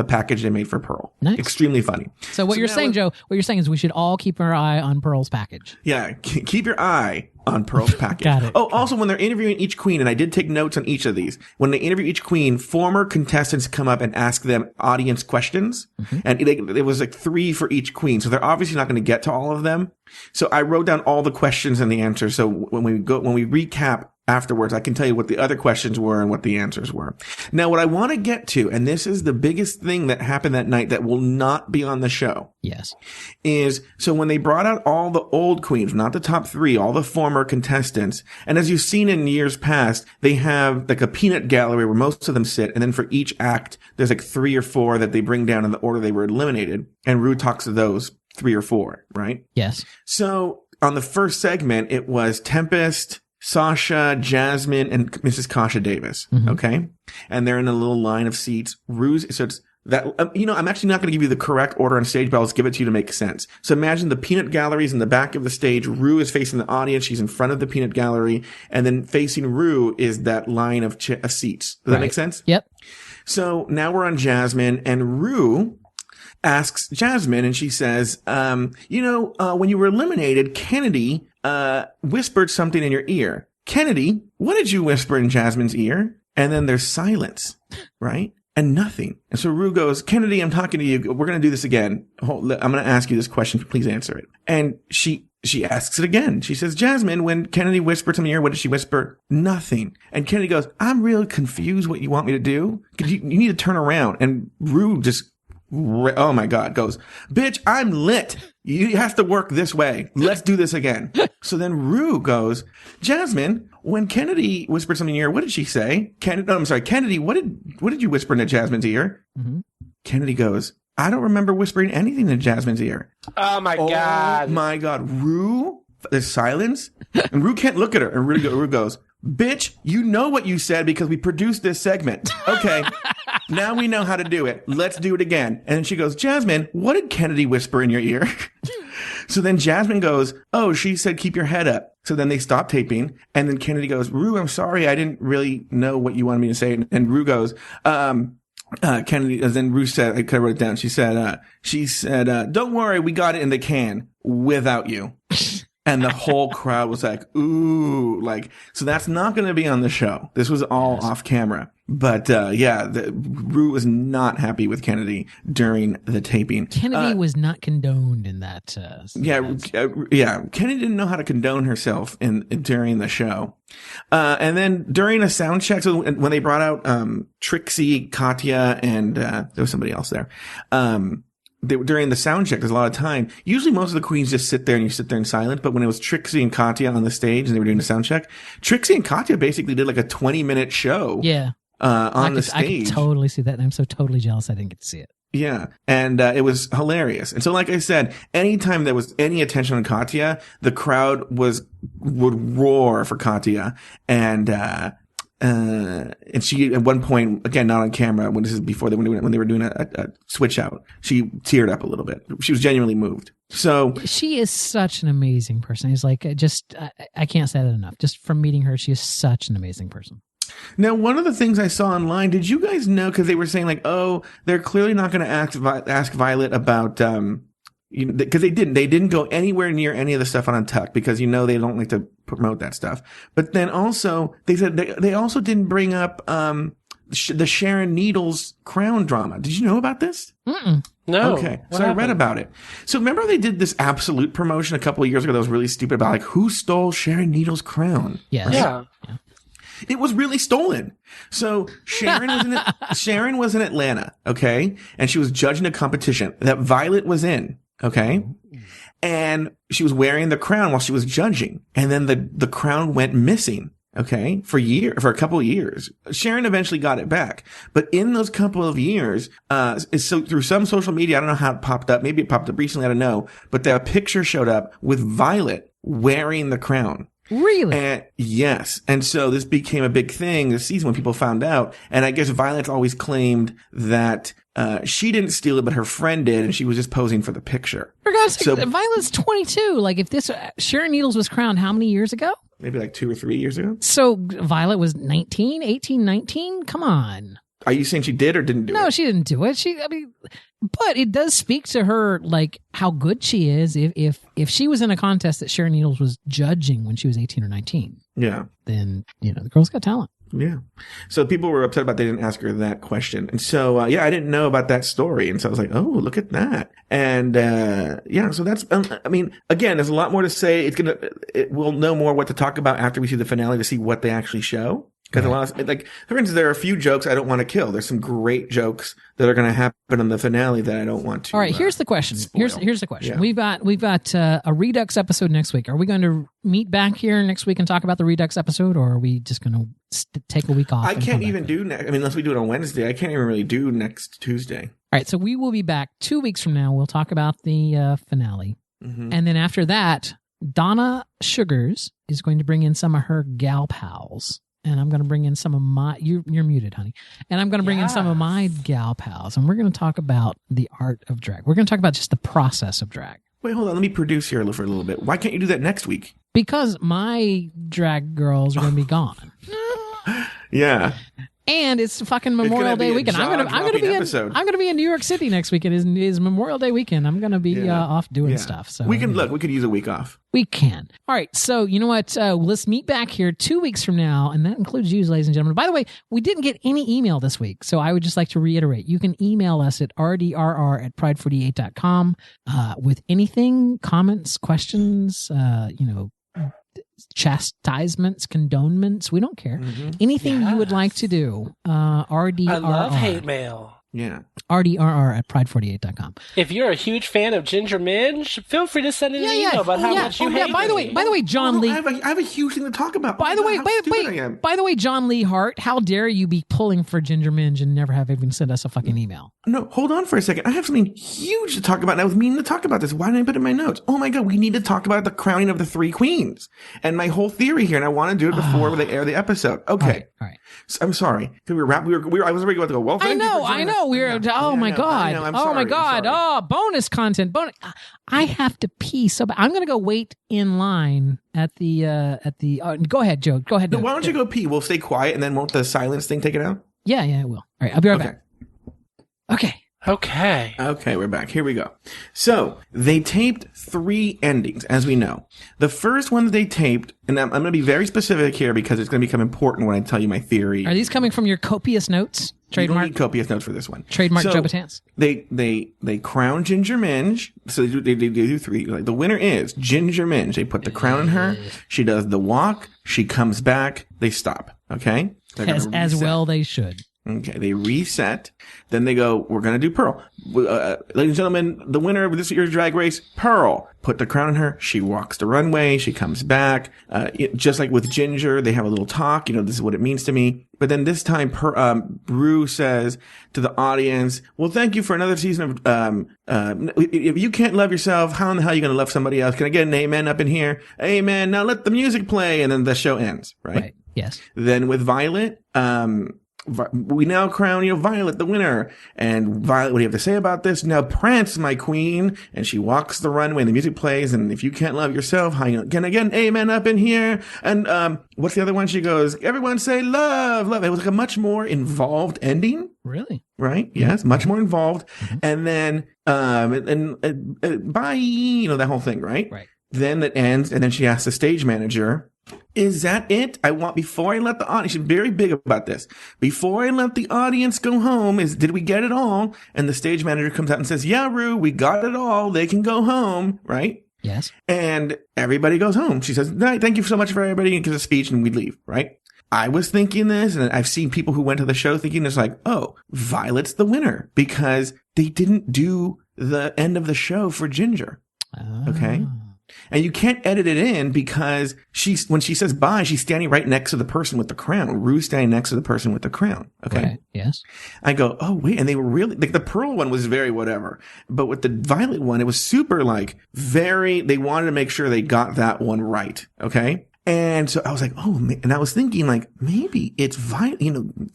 S1: package they made for Pearl.
S2: Nice.
S1: Extremely funny.
S2: So what you're saying, Joe, what you're saying is we should all keep our eye on Pearl's package.
S1: Yeah. Keep your eye on Pearl's package.
S2: Got it.
S1: Oh, also when they're interviewing each queen, and I did take notes on each of these, when they interview each queen, former contestants come up and ask them audience questions. Mm-hmm. And it was like 3 for each queen. So they're obviously not going to get to all of them. So I wrote down all the questions and the answers. So when we recap afterwards, I can tell you what the other questions were and what the answers were. Now, what I want to get to, and this is the biggest thing that happened that night that will not be on the show.
S2: Yes.
S1: Is, so when they brought out all the old queens, not the top 3, all the former contestants, and as you've seen in years past, they have like a peanut gallery where most of them sit, and then for each act, there's like 3 or 4 that they bring down in the order they were eliminated, and Ru talks to those 3 or 4, right?
S2: Yes.
S1: So on the first segment, it was Tempest, Sasha, Jasmine, and Mrs. Kasha Davis.
S2: Mm-hmm.
S1: Okay. And they're in a little line of seats. So it's that, I'm actually not going to give you the correct order on stage, but I'll just give it to you to make sense. So imagine the peanut gallery's in the back of the stage. Ru is facing the audience. She's in front of the peanut gallery. And then facing Ru is that line of seats. Does that make sense?
S2: Yep.
S1: So now we're on Jasmine, and Ru asks Jasmine, and she says, when you were eliminated, Kennedy whispered something in your ear. Kennedy, what did you whisper in Jasmine's ear? And then there's silence, right? And nothing. And so Ru goes, Kennedy, I'm talking to you. We're going to do this again. I'm going to ask you this question. Please answer it. And she asks it again. She says, Jasmine, when Kennedy whispered something in your ear, what did she whisper? Nothing. And Kennedy goes, I'm really confused what you want me to do. You need to turn around. And Ru just, oh my God, goes, bitch, I'm lit. You have to work this way. Let's do this again. So then Ru goes, Jasmine, when Kennedy whispered something in your ear, what did she say? Kennedy, what did you whisper into Jasmine's ear?
S2: Mm-hmm.
S1: Kennedy goes, I don't remember whispering anything in Jasmine's ear.
S3: Oh my God.
S1: Oh my God. Ru, there's silence. And Ru can't look at her. And Ru goes, bitch, you know what you said because we produced this segment. Okay. Now we know how to do it. Let's do it again. And then she goes, Jasmine, what did Kennedy whisper in your ear? So then Jasmine goes, oh, she said, keep your head up. So then they stop taping. And then Kennedy goes, Ru, I'm sorry. I didn't really know what you wanted me to say. And Ru goes, Kennedy, then Ru said, I could have wrote it down. She said, don't worry. We got it in the can without you. And the whole crowd was like, ooh, like, so that's not going to be on the show. This was all off camera. But, Ru was not happy with Kennedy during the taping.
S2: Kennedy was not condoned in that.
S1: Kennedy didn't know how to condone herself during the show. And then during a sound check, so when they brought out, Trixie, Katya, and, there was somebody else there. During the sound check, there's a lot of time. Usually most of the queens just sit there and you sit there in silence. But when it was Trixie and Katya on the stage and they were doing the sound check, Trixie and Katya basically did like a 20-minute show.
S2: Yeah.
S1: On the stage.
S2: I could totally see that. And I'm so totally jealous I didn't get to see it.
S1: Yeah. And, it was hilarious. And so, like I said, anytime there was any attention on Katya, the crowd would roar for Katya. And she, at one point, again, not on camera, when this is before when they were doing a switch out, she teared up a little bit. She was genuinely moved. So
S2: she is such an amazing person. It's like, I can't say that enough. Just from meeting her, she is such an amazing person.
S1: Now, one of the things I saw online, did you guys know, because they were saying like, oh, they're clearly not going to ask Violet about, because they didn't go anywhere near any of the stuff on Untucked because, they don't like to promote that stuff. But then also, they said they also didn't bring up, the Sharon Needles crown drama. Did you know about this?
S2: Mm-mm.
S3: No.
S1: Okay. So I read about it. So remember they did this Absolute promotion a couple of years ago that was really stupid about like who stole Sharon Needles' crown?
S2: Yes.
S1: Right?
S3: Yeah.
S1: It was really stolen. So Sharon was in Atlanta, okay? And she was judging a competition that Violet was in, okay? And she was wearing the crown while she was judging. And then the crown went missing, okay? For a couple of years. Sharon eventually got it back. But in those couple of years, so through some social media, I don't know how it popped up. Maybe it popped up recently, I don't know. But a picture showed up with Violet wearing the crown.
S2: Really?
S1: Yes. And so this became a big thing this season when people found out. And I guess Violet's always claimed that she didn't steal it, but her friend did, and she was just posing for the picture.
S2: For God's sake, Violet's 22. Like, if this Sharon Needles was crowned how many years ago?
S1: Maybe like 2 or 3 years ago.
S2: So Violet was 19, 18, 19? Come on.
S1: Are you saying she did or didn't do it?
S2: No, she didn't do it. But it does speak to her, like, how good she is. If she was in a contest that Sharon Needles was judging when she was 18 or 19,
S1: yeah,
S2: then, the girl's got talent.
S1: Yeah. So people were upset about they didn't ask her that question. And so, I didn't know about that story. And so I was like, oh, look at that. And, so that's, again, there's a lot more to say. We'll know more what to talk about after we see the finale to see what they actually show. Because a lot of, for instance, there are a few jokes I don't want to kill. There's some great jokes that are going to happen in the finale that I don't want to.
S2: All right, here's the question. Here's the question. Yeah. We've got a Redux episode next week. Are we going to meet back here next week and talk about the Redux episode, or are we just going to take a week off?
S1: I can't even do unless we do it on Wednesday. I can't even really do next Tuesday.
S2: All right, so we will be back 2 weeks from now. We'll talk about the finale, and then after that, Donna Suggarz is going to bring in some of her gal pals. And I'm going to bring in some of my... You're muted, honey. And I'm going to bring in some of my gal pals. And we're going to talk about the art of drag. We're going to talk about just the process of drag.
S1: Wait, hold on. Let me produce here for a little bit. Why can't you do that next week?
S2: Because my drag girls are going to be gone.
S1: Yeah.
S2: And it's fucking Memorial Day weekend. I'm gonna be in New York City next weekend. Is Memorial Day weekend. I'm gonna be off doing stuff. So
S1: we could use a week off.
S2: We can. All right. So you know what? Let's meet back here 2 weeks from now, and that includes you, ladies and gentlemen. By the way, we didn't get any email this week, so I would just like to reiterate: you can email us at rdrr@pride48.com with anything, comments, questions, chastisements, condonements. We don't care. Anything you would like to do. RDRR.
S3: I love hate mail.
S1: Yeah.
S2: RDRR@pride48.com.
S3: If you're a huge fan of Ginger Minge, feel free to send in an email about how much you hate
S2: By the way, John Lee.
S1: I have a huge thing to talk about.
S2: By the way, John Lee Hart, how dare you be pulling for Ginger Minge and never have even sent us a fucking email?
S1: No, hold on for a second. I have something huge to talk about. And I was meaning to talk about this. Why didn't I put it in my notes? Oh my God, we need to talk about the crowning of the three queens and my whole theory here. And I want to do it before they air the episode. Okay.
S2: All right.
S1: So, I'm sorry. I was already going to go, well, thank you for joining us.
S2: Oh my God. Oh my God. Oh, bonus content. I have to pee. So I'm going to go wait in line at the go ahead, Joe. Go ahead.
S1: No, why don't you go pee? We'll stay quiet and then won't the silence thing take it out?
S2: Yeah, it will. All right. I'll be right back. Okay.
S1: Okay, we're back. Here we go. So they taped 3 endings, as we know. The first one that they taped, and I'm going to be very specific here because it's going to become important when I tell you my theory.
S2: Are these coming from your copious notes? Trademark.
S1: You don't need copious notes for this one.
S2: Trademark Joe Betance.
S1: They crown Ginger Minge. So they do 3. Like, the winner is Ginger Minge. They put the crown on her. She does the walk. She comes back. They stop. Okay?
S2: As well they should.
S1: Okay, they reset. Then they go, we're going to do Pearl. Ladies and gentlemen, the winner of this year's Drag Race, Pearl. Put the crown on her. She walks the runway. She comes back. Just like with Ginger, they have a little talk. This is what it means to me. But then this time, Brew says to the audience, well, thank you for another season of, if you can't love yourself, how in the hell are you going to love somebody else? Can I get an amen up in here? Amen. Now let the music play. And then the show ends, right?
S2: Yes.
S1: Then with Violet, we now crown, Violet the winner. And Violet, what do you have to say about this? Now prance, my queen. And she walks the runway and the music plays. And if you can't love yourself, how can I get an amen up in here? And, what's the other one? She goes, everyone say love, love. It was like a much more involved ending.
S2: Really?
S1: Right? Yes. Much more involved. And then, bye, that whole thing, right?
S2: Right.
S1: Then it ends. And then she asks the stage manager, is that it? Before I let the audience, she's very big about this. Before I let the audience go home, did we get it all? And the stage manager comes out and says, yeah, Rue, we got it all. They can go home, right?
S2: Yes.
S1: And everybody goes home. She says, thank you so much for everybody, and gives a speech, and we leave, right? I was thinking this, and I've seen people who went to the show thinking it's like, oh, Violet's the winner because they didn't do the end of the show for Ginger. Okay. And you can't edit it in because when she says bye, she's standing right next to the person with the crown. Rue's standing next to the person with the crown. Okay.
S2: Right. Yes.
S1: I go, oh, wait. And they were really, like, the Pearl one was very whatever. But with the Violet one, it was super, they wanted to make sure they got that one right. Okay. And so I was like, oh, and I was thinking, maybe it's Violet,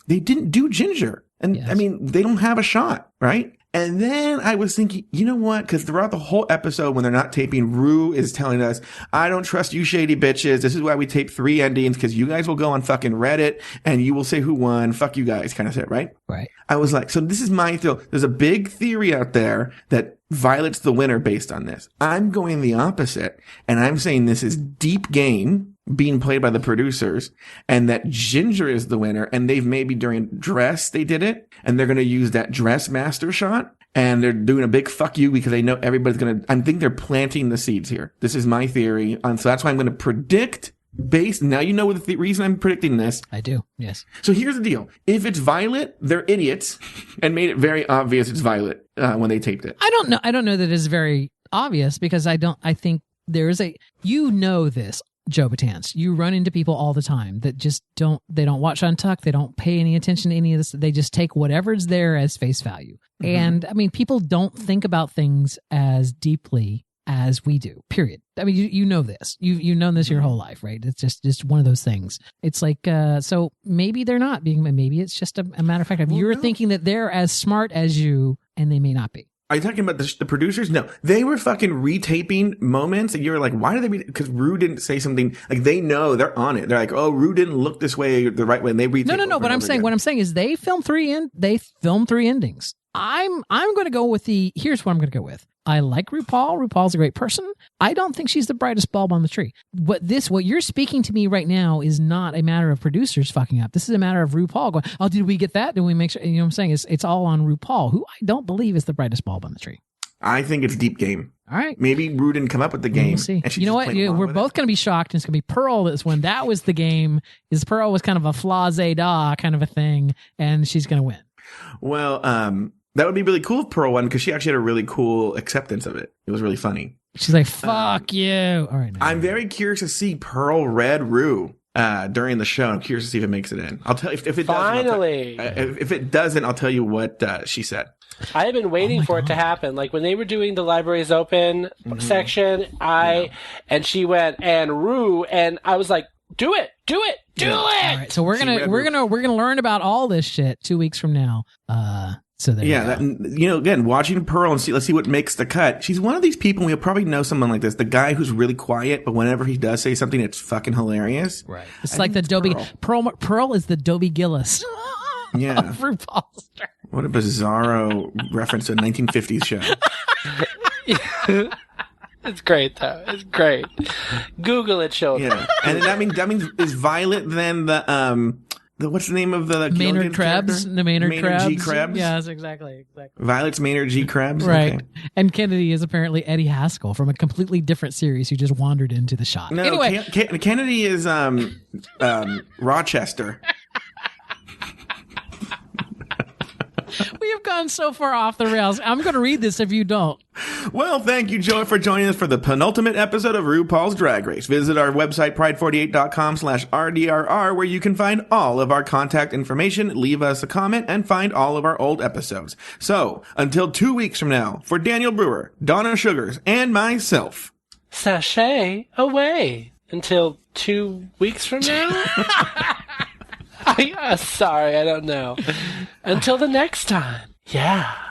S1: they didn't do Ginger. And yes. They don't have a shot. Right. And then I was thinking, you know what? Because throughout the whole episode, when they're not taping, Rue is telling us, I don't trust you shady bitches. This is why we tape 3 endings, because you guys will go on fucking Reddit and you will say who won. Fuck you guys, kind of shit, right?
S2: Right.
S1: I was like, so this is my theory. There's a big theory out there that Violet's the winner based on this. I'm going the opposite, and I'm saying this is deep game being played by the producers, and that Ginger is the winner, and they've maybe during dress they did it, and they're going to use that dress master shot, and they're doing a big fuck you because they know everybody's going to, I think they're planting the seeds here. This is my theory, and so that's why I'm going to predict based, now you know the reason I'm predicting this.
S2: I do, yes.
S1: So here's the deal. If it's Violet, they're idiots and made it very obvious it's Violet when they taped it.
S2: I don't know that it's very obvious, because I think there is you know this, Joe Betance. You run into people all the time that just don't watch Untucked. They don't pay any attention to any of this. They just take whatever's there as face value. Mm-hmm. And I mean, people don't think about things as deeply as we do, period. I mean, you know this. You've known this your whole life, right? It's just one of those things. It's like, so maybe they're not being, maybe it's just a matter of fact. If you're thinking that they're as smart as you, and they may not be.
S1: Are you talking about the producers? No, they were fucking retaping moments, and you were like, why did they? Because Rue didn't say something. Like, they know, they're on it. They're like, oh, Rue didn't look this way, the right way, and they retape.
S2: No. What I'm saying is they filmed 3 endings. I'm going to go with here's what I'm going to go with. I like RuPaul. RuPaul's a great person. I don't think she's the brightest bulb on the tree. What you're speaking to me right now is not a matter of producers fucking up. This is a matter of RuPaul going, oh, did we get that? Did we make sure? You know what I'm saying? It's all on RuPaul, who I don't believe is the brightest bulb on the tree.
S1: I think it's deep game.
S2: All right.
S1: Maybe Rue didn't come up with the game.
S2: We'll see. You know what? We're both going to be shocked. And it's going to be Pearl this one. That was the game. Pearl was kind of a flazé-da kind of a thing, and she's going to win.
S1: Well, that would be really cool if Pearl won, because she actually had a really cool acceptance of it. It was really funny.
S2: She's like, fuck you. All right.
S1: I'm very curious to see Pearl Red Rue during the show. I'm curious to see if it makes it in. I'll tell you if it doesn't.
S3: Finally.
S1: If it doesn't, I'll tell you what she said.
S3: I have been waiting for it to happen. Like when they were doing the Libraries Open section, and she went, and Rue, and I was like, do it. Do it.
S2: All right. So we're gonna learn about all this shit 2 weeks from now. So there
S1: again, watching Pearl and let's see what makes the cut. She's one of these people, we'll probably know someone like this, the guy who's really quiet, but whenever he does say something, it's fucking hilarious.
S2: Right. It's like the Dobie Pearl is the Dobie Gillis.
S1: Yeah.
S2: Of RuPaul's.
S1: What a bizarro reference to a 1950s show.
S3: It's great though. It's great. Google it, children.
S1: Yeah. And that means is Violet then the what's the name of the
S2: Maynard Krebs? The Maynard
S1: G. Krebs?
S2: Yes, exactly.
S1: Violet's Maynard G. Krebs?
S2: Right.
S1: Okay.
S2: And Kennedy is apparently Eddie Haskell from a completely different series who just wandered into the shot.
S1: No,
S2: anyway.
S1: Kennedy is Rochester.
S2: We have gone so far off the rails. I'm going to read this if you don't.
S1: Well, thank you, Joey, for joining us for the penultimate episode of RuPaul's Drag Race. Visit our website, pride48.com/RDRR, where you can find all of our contact information, leave us a comment, and find all of our old episodes. So, until 2 weeks from now, for Daniel Brewer, Donna Suggarz, and myself,
S3: sashay away. Until 2 weeks from now? Sorry, I don't know. Until the next time. Yeah.